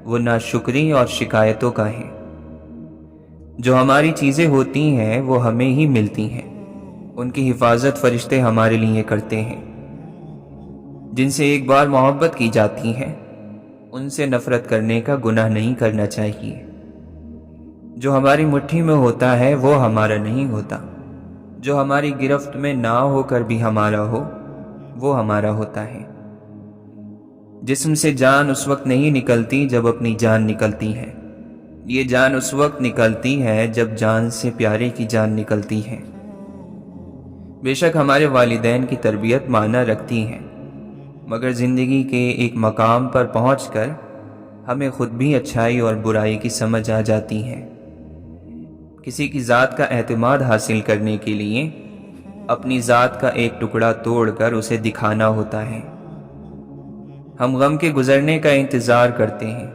وہ ناشکری اور شکایتوں کا ہے۔ جو ہماری چیزیں ہوتی ہیں وہ ہمیں ہی ملتی ہیں، ان کی حفاظت فرشتے ہمارے لیے کرتے ہیں۔ جن سے ایک بار محبت کی جاتی ہے ان سے نفرت کرنے کا گناہ نہیں کرنا چاہیے۔ جو ہماری مٹھی میں ہوتا ہے وہ ہمارا نہیں ہوتا، جو ہماری گرفت میں نہ ہو کر بھی ہمارا ہو وہ ہمارا ہوتا ہے۔ جسم سے جان اس وقت نہیں نکلتی جب اپنی جان نکلتی ہے، یہ جان اس وقت نکلتی ہے جب جان سے پیارے کی جان نکلتی ہے۔ بے شک ہمارے والدین کی تربیت معنی رکھتی ہے، مگر زندگی کے ایک مقام پر پہنچ کر ہمیں خود بھی اچھائی اور برائی کی سمجھ آ جاتی ہے۔ کسی کی ذات کا اعتماد حاصل کرنے کے لیے اپنی ذات کا ایک ٹکڑا توڑ کر اسے دکھانا ہوتا ہے۔ ہم غم کے گزرنے کا انتظار کرتے ہیں،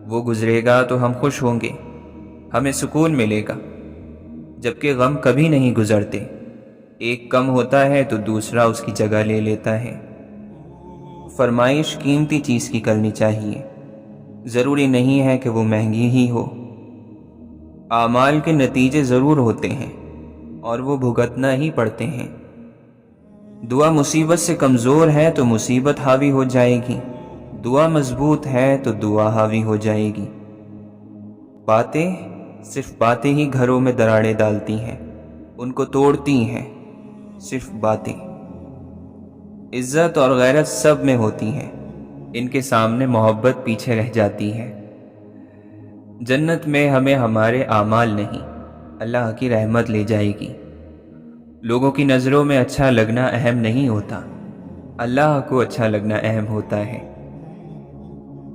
وہ گزرے گا تو ہم خوش ہوں گے، ہمیں سکون ملے گا، جبکہ غم کبھی نہیں گزرتے، ایک کم ہوتا ہے تو دوسرا اس کی جگہ لے لیتا ہے۔ فرمائش قیمتی چیز کی کرنی چاہیے، ضروری نہیں ہے کہ وہ مہنگی ہی ہو۔ اعمال کے نتیجے ضرور ہوتے ہیں اور وہ بھگتنا ہی پڑتے ہیں۔ دعا مصیبت سے کمزور ہے تو مصیبت حاوی ہو جائے گی، دعا مضبوط ہے تو دعا حاوی ہو جائے گی۔ باتیں، صرف باتیں ہی گھروں میں دراڑیں ڈالتی ہیں، ان کو توڑتی ہیں صرف باتیں۔ عزت اور غیرت سب میں ہوتی ہیں، ان کے سامنے محبت پیچھے رہ جاتی ہے۔ جنت میں ہمیں ہمارے اعمال نہیں، اللہ کی رحمت لے جائے گی۔ لوگوں کی نظروں میں اچھا لگنا اہم نہیں ہوتا، اللہ کو اچھا لگنا اہم ہوتا ہے۔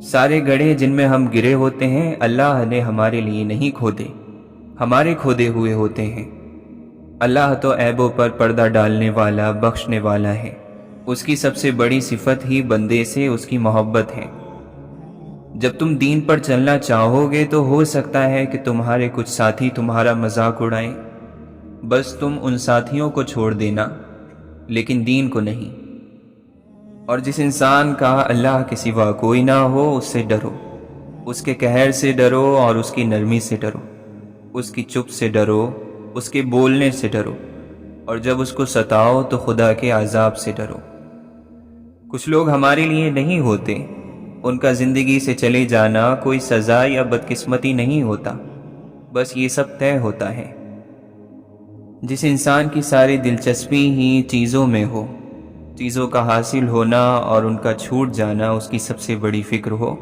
سارے گڑھے جن میں ہم گرے ہوتے ہیں اللہ نے ہمارے لیے نہیں کھودے، ہمارے کھودے ہوئے ہوتے ہیں۔ اللہ تو عیبوں پر پردہ ڈالنے والا، بخشنے والا ہے۔ اس کی سب سے بڑی صفت ہی بندے سے اس کی محبت ہے۔ جب تم دین پر چلنا چاہو گے تو ہو سکتا ہے کہ تمہارے کچھ ساتھی تمہارا مذاق اڑائیں، بس تم ان ساتھیوں کو چھوڑ دینا لیکن دین کو نہیں۔ اور جس انسان کا اللہ کے سوا کوئی نہ ہو اس سے ڈرو، اس کے قہر سے ڈرو اور اس کی نرمی سے ڈرو، اس کی چپ سے ڈرو، اس کے بولنے سے ڈرو، اور جب اس کو ستاؤ تو خدا کے عذاب سے ڈرو۔ کچھ لوگ ہمارے لیے نہیں ہوتے، ان کا زندگی سے چلے جانا کوئی سزا یا بدقسمتی نہیں ہوتا، بس یہ سب طے ہوتا ہے۔ جس انسان کی ساری دلچسپی ہی چیزوں میں ہو، چیزوں کا حاصل ہونا اور ان کا چھوٹ جانا اس کی سب سے بڑی فکر ہو،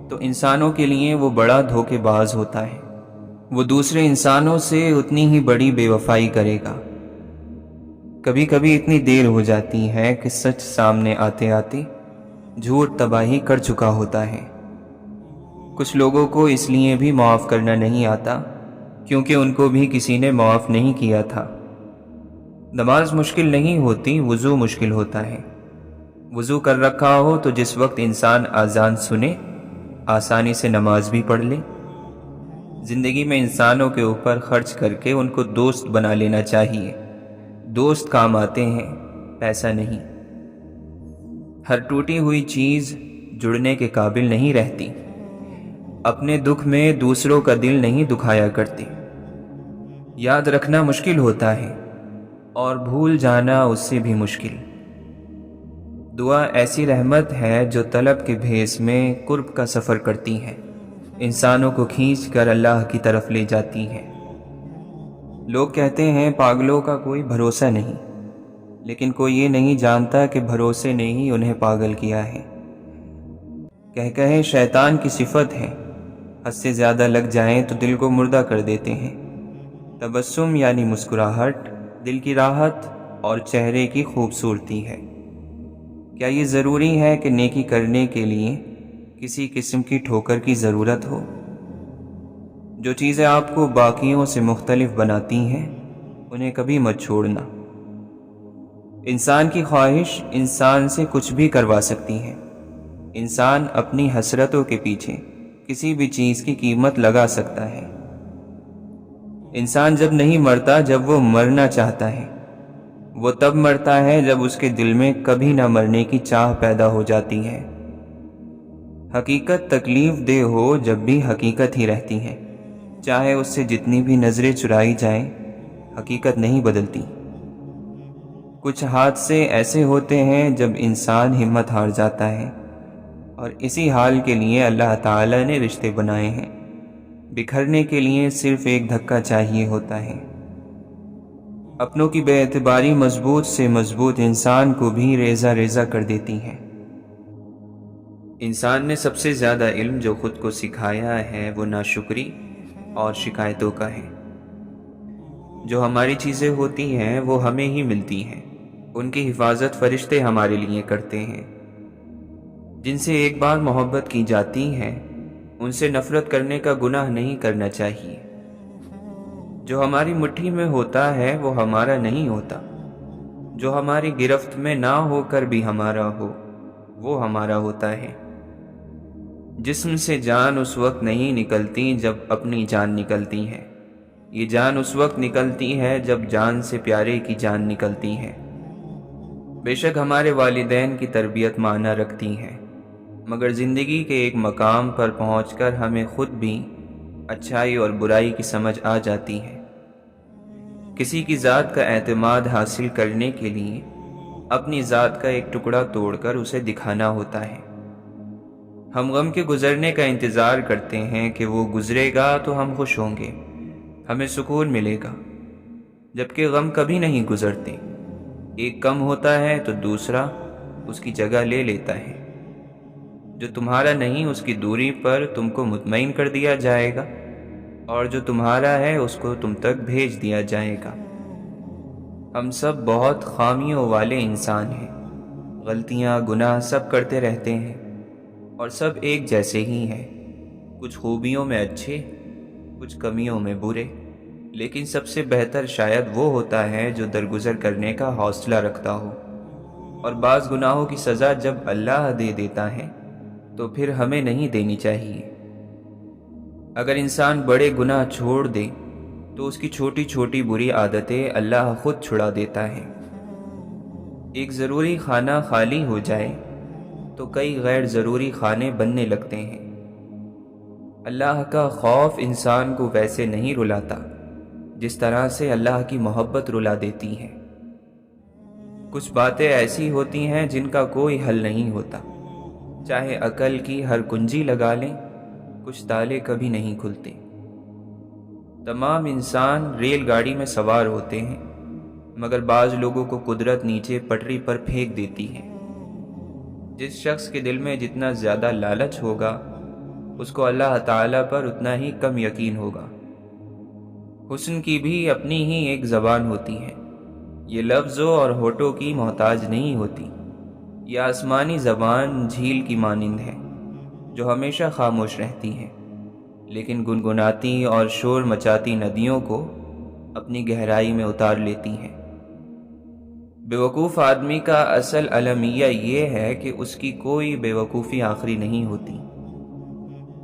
تو انسانوں کے لیے وہ بڑا دھوکے باز ہوتا ہے، وہ دوسرے انسانوں سے اتنی ہی بڑی بے وفائی کرے گا۔ کبھی کبھی اتنی دیر ہو جاتی ہے کہ سچ سامنے آتے آتے جھوٹ تباہی کر چکا ہوتا ہے۔ کچھ لوگوں کو اس لیے بھی معاف کرنا نہیں آتا کیونکہ ان کو بھی کسی نے معاف نہیں کیا تھا۔ نماز مشکل نہیں ہوتی، وضو مشکل ہوتا ہے۔ وضو کر رکھا ہو تو جس وقت انسان اذان سنے آسانی سے نماز بھی پڑھ لے۔ زندگی میں انسانوں کے اوپر خرچ کر کے ان کو دوست بنا لینا چاہیے۔ دوست کام آتے ہیں، پیسہ نہیں۔ ہر ٹوٹی ہوئی چیز جڑنے کے قابل نہیں رہتی، اپنے دکھ میں دوسروں کا دل نہیں دکھایا کرتی۔ یاد رکھنا مشکل ہوتا ہے اور بھول جانا اس سے بھی مشکل۔ دعا ایسی رحمت ہے جو طلب کے بھیس میں قرب کا سفر کرتی ہے، انسانوں کو کھینچ کر اللہ کی طرف لے جاتی ہے۔ لوگ کہتے ہیں پاگلوں کا کوئی بھروسہ نہیں، لیکن کوئی یہ نہیں جانتا کہ بھروسے نے ہی انہیں پاگل کیا ہے۔ کہے شیطان کی صفت ہے، حد سے زیادہ لگ جائیں تو دل کو مردہ کر دیتے ہیں۔ تبسم یعنی مسکراہٹ، دل کی راحت اور چہرے کی خوبصورتی ہے۔ کیا یہ ضروری ہے کہ نیکی کرنے کے لیے کسی قسم کی ٹھوکر کی ضرورت ہو؟ جو چیزیں آپ کو باقیوں سے مختلف بناتی ہیں انہیں کبھی مت چھوڑنا۔ انسان کی خواہش انسان سے کچھ بھی کروا سکتی ہے۔ انسان اپنی حسرتوں کے پیچھے کسی بھی چیز کی قیمت لگا سکتا ہے۔ انسان جب نہیں مرتا جب وہ مرنا چاہتا ہے، وہ تب مرتا ہے جب اس کے دل میں کبھی نہ مرنے کی چاہ پیدا ہو جاتی ہے۔ حقیقت تکلیف دہ ہو جب بھی حقیقت ہی رہتی ہے، چاہے اس سے جتنی بھی نظریں چرائی جائیں، حقیقت نہیں بدلتی۔ کچھ حادثے ایسے ہوتے ہیں جب انسان ہمت ہار جاتا ہے، اور اسی حال کے لیے اللہ تعالی نے رشتے بنائے ہیں۔ بکھرنے کے لیے صرف ایک دھکا چاہیے ہوتا ہے۔ اپنوں کی بے اعتباری مضبوط سے مضبوط انسان کو بھی ریزہ ریزہ کر دیتی ہیں۔ انسان نے سب سے زیادہ علم جو خود کو سکھایا ہے وہ ناشکری اور شکایتوں کا ہے۔ جو ہماری چیزیں ہوتی ہیں وہ ہمیں ہی ملتی ہیں، ان کی حفاظت فرشتے ہمارے لیے کرتے ہیں۔ جن سے ایک بار محبت کی جاتی ہے ان سے نفرت کرنے کا گناہ نہیں کرنا چاہیے۔ جو ہماری مٹھی میں ہوتا ہے وہ ہمارا نہیں ہوتا، جو ہماری گرفت میں نہ ہو کر بھی ہمارا ہو وہ ہمارا ہوتا ہے۔ جسم سے جان اس وقت نہیں نکلتی جب اپنی جان نکلتی ہے، یہ جان اس وقت نکلتی ہے جب جان سے پیارے کی جان نکلتی ہے۔ بے شک ہمارے والدین کی تربیت معنی رکھتی ہے، مگر زندگی کے ایک مقام پر پہنچ کر ہمیں خود بھی اچھائی اور برائی کی سمجھ آ جاتی ہے۔ کسی کی ذات کا اعتماد حاصل کرنے کے لیے اپنی ذات کا ایک ٹکڑا توڑ کر اسے دکھانا ہوتا ہے۔ ہم غم کے گزرنے کا انتظار کرتے ہیں کہ وہ گزرے گا تو ہم خوش ہوں گے، ہمیں سکون ملے گا، جبکہ غم کبھی نہیں گزرتے۔ ایک کم ہوتا ہے تو دوسرا اس کی جگہ لے لیتا ہے۔ جو تمہارا نہیں اس کی دوری پر تم کو مطمئن کر دیا جائے گا، اور جو تمہارا ہے اس کو تم تک بھیج دیا جائے گا۔ ہم سب بہت خامیوں والے انسان ہیں، غلطیاں گناہ سب کرتے رہتے ہیں، اور سب ایک جیسے ہی ہیں، کچھ خوبیوں میں اچھے، کچھ کمیوں میں برے، لیکن سب سے بہتر شاید وہ ہوتا ہے جو درگزر کرنے کا حوصلہ رکھتا ہو۔ اور بعض گناہوں کی سزا جب اللہ دے دیتا ہے تو پھر ہمیں نہیں دینی چاہیے۔ اگر انسان بڑے گناہ چھوڑ دے تو اس کی چھوٹی چھوٹی بری عادتیں اللہ خود چھڑا دیتا ہے۔ ایک ضروری خانہ خالی ہو جائے تو کئی غیر ضروری خانے بننے لگتے ہیں۔ اللہ کا خوف انسان کو ویسے نہیں رلاتا جس طرح سے اللہ کی محبت رلا دیتی ہے۔ کچھ باتیں ایسی ہوتی ہیں جن کا کوئی حل نہیں ہوتا، چاہے عقل کی ہر کنجی لگا لیں، کچھ تالے کبھی نہیں کھلتے۔ تمام انسان ریل گاڑی میں سوار ہوتے ہیں، مگر بعض لوگوں کو قدرت نیچے پٹری پر پھینک دیتی ہے۔ جس شخص کے دل میں جتنا زیادہ لالچ ہوگا اس کو اللہ تعالیٰ پر اتنا ہی کم یقین ہوگا۔ حسن کی بھی اپنی ہی ایک زبان ہوتی ہے، یہ لفظوں اور ہونٹوں کی محتاج نہیں ہوتی۔ یہ آسمانی زبان جھیل کی مانند ہے جو ہمیشہ خاموش رہتی ہے، لیکن گنگناتی اور شور مچاتی ندیوں کو اپنی گہرائی میں اتار لیتی ہے۔ بیوقوف آدمی کا اصل المیہ یہ ہے کہ اس کی کوئی بیوقوفی آخری نہیں ہوتی۔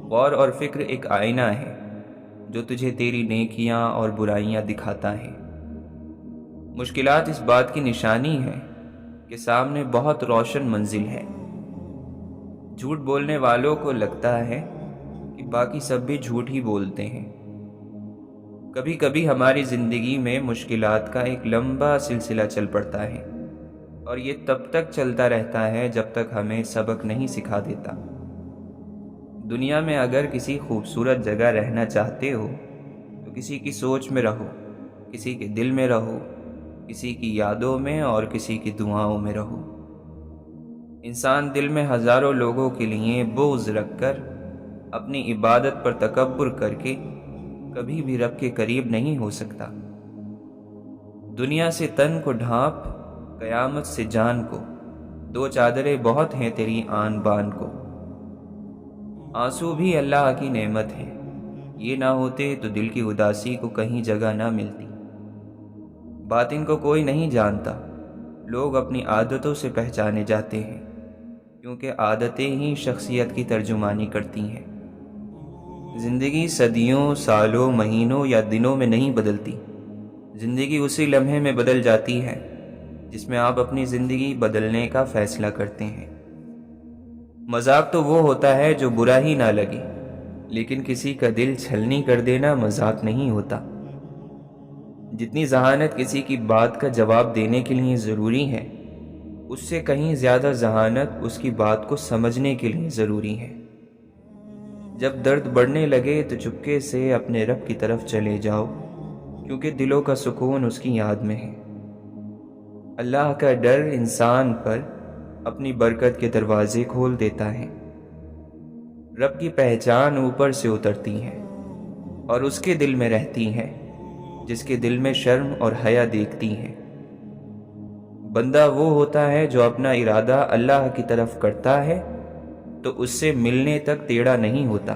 غور اور فکر ایک آئینہ ہے جو تجھے تیری نیکیاں اور برائیاں دکھاتا ہے۔ مشکلات اس بات کی نشانی ہے کہ سامنے بہت روشن منزل ہے۔ جھوٹ بولنے والوں کو لگتا ہے کہ باقی سب بھی جھوٹ ہی بولتے ہیں۔ کبھی کبھی ہماری زندگی میں مشکلات کا ایک لمبا سلسلہ چل پڑتا ہے، اور یہ تب تک چلتا رہتا ہے جب تک ہمیں سبق نہیں سکھا دیتا۔ دنیا میں اگر کسی خوبصورت جگہ رہنا چاہتے ہو تو کسی کی سوچ میں رہو، کسی کے دل میں رہو، کسی کی یادوں میں اور کسی کی دعاؤں میں رہو۔ انسان دل میں ہزاروں لوگوں کے لیے بغض رکھ کر اپنی عبادت پر تکبر کر کے کبھی بھی رب کے قریب نہیں ہو سکتا۔ دنیا سے تن کو ڈھانپ، قیامت سے جان کو، دو چادریں بہت ہیں تیری آن بان کو۔ آنسو بھی اللہ کی نعمت ہے، یہ نہ ہوتے تو دل کی اداسی کو کہیں جگہ نہ ملتی۔ باطن کو کوئی نہیں جانتا، لوگ اپنی عادتوں سے پہچانے جاتے ہیں، کیونکہ عادتیں ہی شخصیت کی ترجمانی کرتی ہیں۔ زندگی صدیوں، سالوں، مہینوں یا دنوں میں نہیں بدلتی، زندگی اسی لمحے میں بدل جاتی ہے جس میں آپ اپنی زندگی بدلنے کا فیصلہ کرتے ہیں۔ مذاق تو وہ ہوتا ہے جو برا ہی نہ لگے، لیکن کسی کا دل چھلنی کر دینا مذاق نہیں ہوتا۔ جتنی ذہانت کسی کی بات کا جواب دینے کے لیے ضروری ہے، اس سے کہیں زیادہ ذہانت اس کی بات کو سمجھنے کے لیے ضروری ہے۔ جب درد بڑھنے لگے تو چپکے سے اپنے رب کی طرف چلے جاؤ، کیونکہ دلوں کا سکون اس کی یاد میں ہے۔ اللہ کا ڈر انسان پر اپنی برکت کے دروازے کھول دیتا ہے۔ رب کی پہچان اوپر سے اترتی ہے اور اس کے دل میں رہتی ہے جس کے دل میں شرم اور حیا دیکھتی ہے۔ بندہ وہ ہوتا ہے جو اپنا ارادہ اللہ کی طرف کرتا ہے تو اس سے ملنے تک ٹیڑھا نہیں ہوتا۔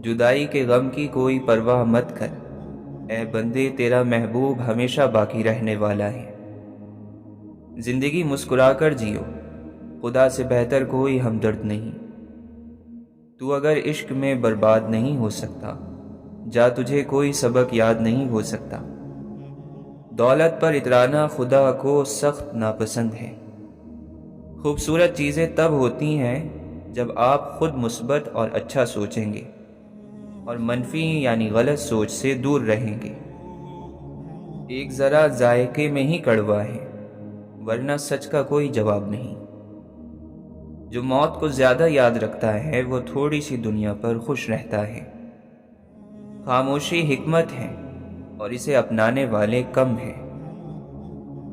جدائی کے غم کی کوئی پرواہ مت کر، اے بندے تیرا محبوب ہمیشہ باقی رہنے والا ہے۔ زندگی مسکرا کر جیو، خدا سے بہتر کوئی ہمدرد نہیں۔ تو اگر عشق میں برباد نہیں ہو سکتا، جا تجھے کوئی سبق یاد نہیں ہو سکتا۔ دولت پر اترانا خدا کو سخت ناپسند ہے۔ خوبصورت چیزیں تب ہوتی ہیں جب آپ خود مثبت اور اچھا سوچیں گے اور منفی یعنی غلط سوچ سے دور رہیں گے۔ ایک ذرا ذائقے میں ہی کڑوا ہے، ورنہ سچ کا کوئی جواب نہیں۔ جو موت کو زیادہ یاد رکھتا ہے وہ تھوڑی سی دنیا پر خوش رہتا ہے۔ خاموشی حکمت ہے اور اسے اپنانے والے کم ہیں۔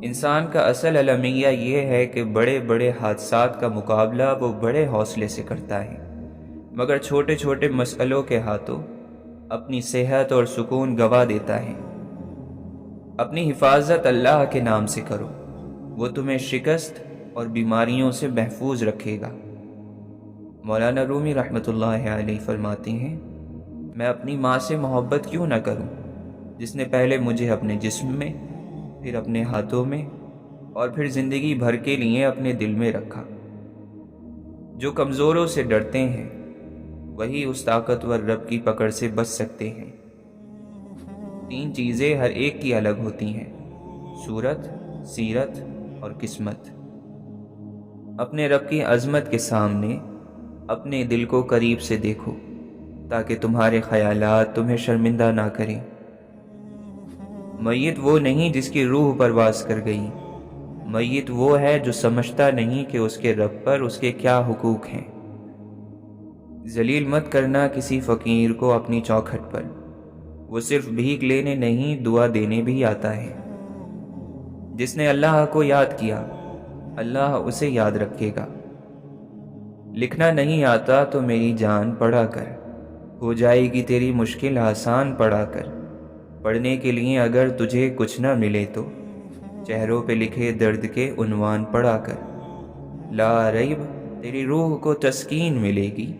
انسان کا اصل المیہ یہ ہے کہ بڑے بڑے حادثات کا مقابلہ وہ بڑے حوصلے سے کرتا ہے، مگر چھوٹے چھوٹے مسئلوں کے ہاتھوں اپنی صحت اور سکون گوا دیتا ہے۔ اپنی حفاظت اللہ کے نام سے کرو، وہ تمہیں شکست اور بیماریوں سے محفوظ رکھے گا۔ مولانا رومی رحمۃ اللہ علیہ فرماتے ہیں، میں اپنی ماں سے محبت کیوں نہ کروں جس نے پہلے مجھے اپنے جسم میں، پھر اپنے ہاتھوں میں اور پھر زندگی بھر کے لیے اپنے دل میں رکھا۔ جو کمزوروں سے ڈرتے ہیں وہی اس طاقتور رب کی پکڑ سے بچ سکتے ہیں۔ 3 چیزیں ہر ایک کی الگ ہوتی ہیں: صورت، سیرت اور قسمت۔ اپنے رب کی عظمت کے سامنے اپنے دل کو قریب سے دیکھو تاکہ تمہارے خیالات تمہیں شرمندہ نہ کریں۔ میت وہ نہیں جس کی روح پرواز کر گئی، میت وہ ہے جو سمجھتا نہیں کہ اس کے رب پر اس کے کیا حقوق ہیں۔ ذلیل مت کرنا کسی فقیر کو اپنی چوکھٹ پر، وہ صرف بھیک لینے نہیں دعا دینے بھی آتا ہے۔ جس نے اللہ کو یاد کیا اللہ اسے یاد رکھے گا۔ لکھنا نہیں آتا تو میری جان پڑھا کر، ہو جائے گی تیری مشکل آسان پڑھا کر۔ پڑھنے کے لیے اگر تجھے کچھ نہ ملے تو چہروں پہ لکھے درد کے عنوان پڑھا کر۔ لا ریب تیری روح کو تسکین ملے گی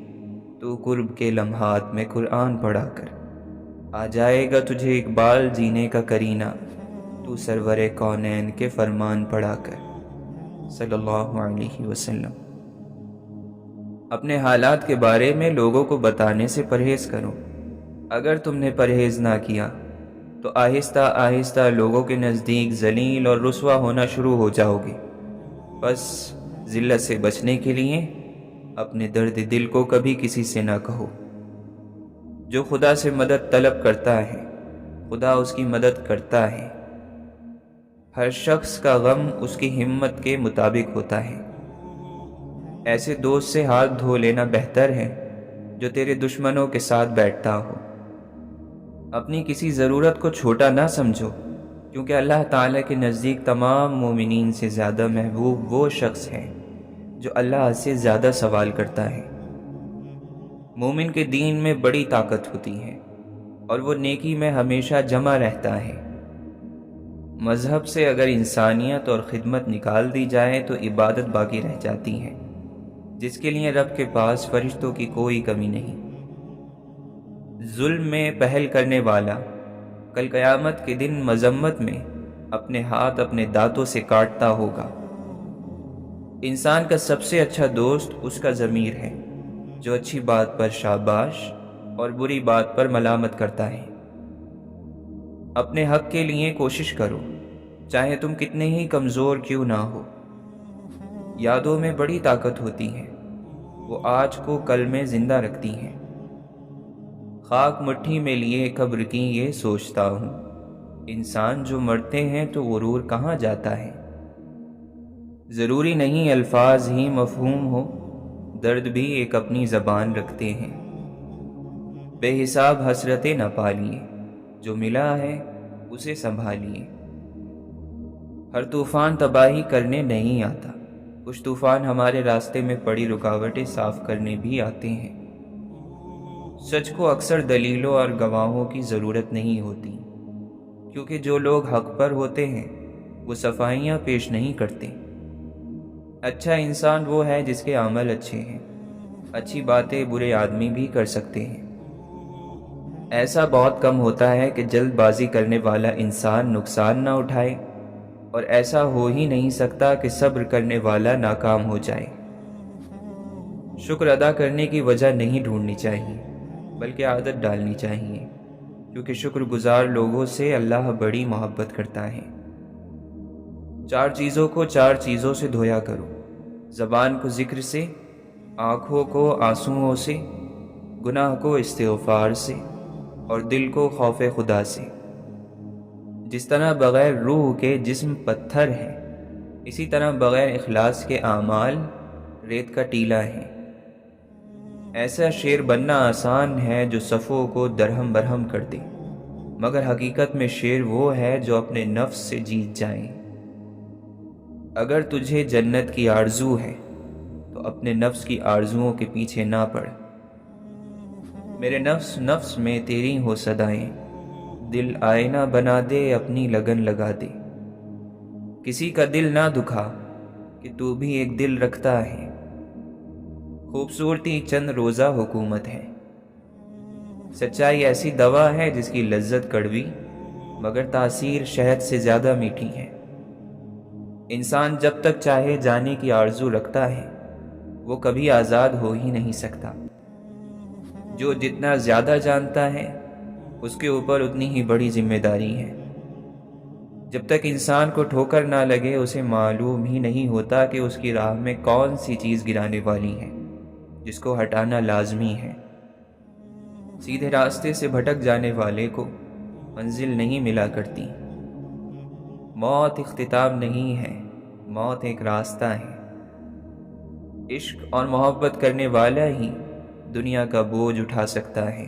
تو قرب کے لمحات میں قرآن پڑھا کر۔ آ جائے گا تجھے اقبال جینے کا کرینہ تو سرور کونین کے فرمان پڑھا کر۔ صلی اللہ علیہ وسلم۔ اپنے حالات کے بارے میں لوگوں کو بتانے سے پرہیز کرو۔ اگر تم نے پرہیز نہ کیا تو آہستہ آہستہ لوگوں کے نزدیک ذلیل اور رسوا ہونا شروع ہو جاؤ گے۔ بس ذلت سے بچنے کے لیے اپنے درد دل کو کبھی کسی سے نہ کہو۔ جو خدا سے مدد طلب کرتا ہے خدا اس کی مدد کرتا ہے۔ ہر شخص کا غم اس کی ہمت کے مطابق ہوتا ہے۔ ایسے دوست سے ہاتھ دھو لینا بہتر ہے جو تیرے دشمنوں کے ساتھ بیٹھتا ہو۔ اپنی کسی ضرورت کو چھوٹا نہ سمجھو، کیونکہ اللہ تعالیٰ کے نزدیک تمام مومنین سے زیادہ محبوب وہ شخص ہے جو اللہ سے زیادہ سوال کرتا ہے۔ مومن کے دین میں بڑی طاقت ہوتی ہے اور وہ نیکی میں ہمیشہ جمع رہتا ہے۔ مذہب سے اگر انسانیت اور خدمت نکال دی جائے تو عبادت باقی رہ جاتی ہے، جس کے لیے رب کے پاس فرشتوں کی کوئی کمی نہیں۔ ظلم میں پہل کرنے والا کل قیامت کے دن مذمت میں اپنے ہاتھ اپنے دانتوں سے کاٹتا ہوگا۔ انسان کا سب سے اچھا دوست اس کا ضمیر ہے جو اچھی بات پر شاباش اور بری بات پر ملامت کرتا ہے۔ اپنے حق کے لیے کوشش کرو، چاہے تم کتنے ہی کمزور کیوں نہ ہو۔ یادوں میں بڑی طاقت ہوتی ہے، وہ آج کو کل میں زندہ رکھتی ہیں۔ خاک مٹھی میں لیے قبر کی یہ سوچتا ہوں، انسان جو مرتے ہیں تو غرور کہاں جاتا ہے۔ ضروری نہیں الفاظ ہی مفہوم ہو، درد بھی ایک اپنی زبان رکھتے ہیں۔ بے حساب حسرتیں نہ پالیے، جو ملا ہے اسے سنبھالیے۔ ہر طوفان تباہی کرنے نہیں آتا، کچھ طوفان ہمارے راستے میں پڑی رکاوٹیں صاف کرنے بھی آتے ہیں۔ سچ کو اکثر دلیلوں اور گواہوں کی ضرورت نہیں ہوتی، کیونکہ جو لوگ حق پر ہوتے ہیں وہ صفائیاں پیش نہیں کرتے۔ اچھا انسان وہ ہے جس کے عمل اچھے ہیں، اچھی باتیں برے آدمی بھی کر سکتے ہیں۔ ایسا بہت کم ہوتا ہے کہ جلد بازی کرنے والا انسان نقصان نہ اٹھائے، اور ایسا ہو ہی نہیں سکتا کہ صبر کرنے والا ناکام ہو جائے۔ شکر ادا کرنے کی وجہ نہیں ڈھونڈنی چاہیے، بلکہ عادت ڈالنی چاہیے، کیونکہ شکر گزار لوگوں سے اللہ بڑی محبت کرتا ہے۔ 4 چیزوں کو 4 چیزوں سے دھویا کرو: زبان کو ذکر سے، آنکھوں کو آنسوؤں سے، گناہ کو استغفار سے، اور دل کو خوف خدا سے۔ جس طرح بغیر روح کے جسم پتھر ہے، اسی طرح بغیر اخلاص کے اعمال ریت کا ٹیلا ہے۔ ایسا شیر بننا آسان ہے جو صفوں کو درہم برہم کر دے، مگر حقیقت میں شیر وہ ہے جو اپنے نفس سے جیت جائے۔ اگر تجھے جنت کی آرزو ہے تو اپنے نفس کی آرزوؤں کے پیچھے نہ پڑ۔ میرے نفس نفس میں تیری ہو صدائیں، دل آئینہ بنا دے اپنی لگن لگا دے۔ کسی کا دل نہ دکھا کہ تو بھی ایک دل رکھتا ہے۔ خوبصورتی چند روزہ حکومت ہے۔ سچائی ایسی دوا ہے جس کی لذت کڑوی مگر تاثیر شہد سے زیادہ میٹھی ہے۔ انسان جب تک چاہے جانے کی آرزو رکھتا ہے وہ کبھی آزاد ہو ہی نہیں سکتا۔ جو جتنا زیادہ جانتا ہے اس کے اوپر اتنی ہی بڑی ذمہ داری ہے۔ جب تک انسان کو ٹھوکر نہ لگے اسے معلوم ہی نہیں ہوتا کہ اس کی راہ میں کون سی چیز گرانے والی ہے جس کو ہٹانا لازمی ہے۔ سیدھے راستے سے بھٹک جانے والے کو منزل نہیں ملا کرتی۔ موت اختتام نہیں ہے، موت ایک راستہ ہے۔ عشق اور محبت کرنے والا ہی دنیا کا بوجھ اٹھا سکتا ہے۔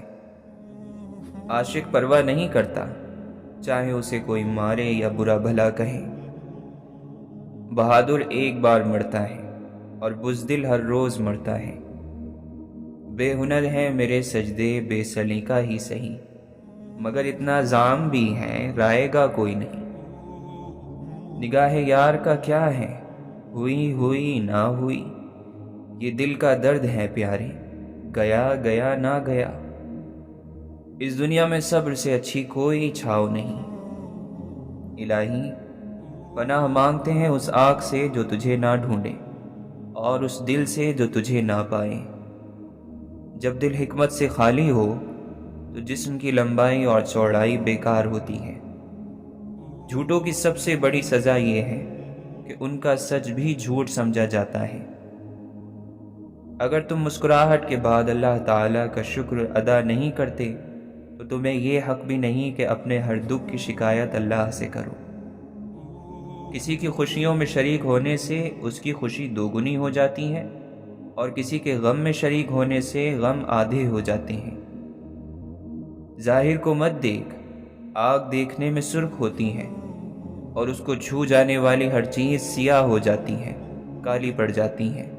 عاشق پرواہ نہیں کرتا چاہے اسے کوئی مارے یا برا بھلا کہے۔ بہادر ایک بار مرتا ہے اور بزدل ہر روز مرتا ہے۔ بے ہنر ہے میرے سجدے بے سلیقہ ہی سہی، مگر اتنا زام بھی ہے رائے گا کوئی نہیں۔ نگاہ یار کا کیا ہے، ہوئی ہوئی نہ ہوئی، یہ دل کا درد ہے پیارے، گیا گیا نہ گیا۔ اس دنیا میں صبر سے اچھی کوئی چھاؤ نہیں۔ الہی پناہ مانگتے ہیں اس آنکھ سے جو تجھے نہ ڈھونڈے، اور اس دل سے جو تجھے نہ پائے۔ جب دل حکمت سے خالی ہو تو جسم کی لمبائی اور چوڑائی بیکار ہوتی ہے۔ جھوٹوں کی سب سے بڑی سزا یہ ہے کہ ان کا سچ بھی جھوٹ سمجھا جاتا ہے۔ اگر تم مسکراہٹ کے بعد اللہ تعالیٰ کا شکر ادا نہیں کرتے تو تمہیں یہ حق بھی نہیں کہ اپنے ہر دکھ کی شکایت اللہ سے کرو۔ کسی کی خوشیوں میں شریک ہونے سے اس کی خوشی دوگنی ہو جاتی ہے، اور کسی کے غم میں شریک ہونے سے غم آدھے ہو جاتے ہیں۔ ظاہر کو مت دیکھ، آگ دیکھنے میں سرخ ہوتی ہے، اور اس کو چھو جانے والی ہر چیز سیاہ ہو جاتی ہے، کالی پڑ جاتی ہے۔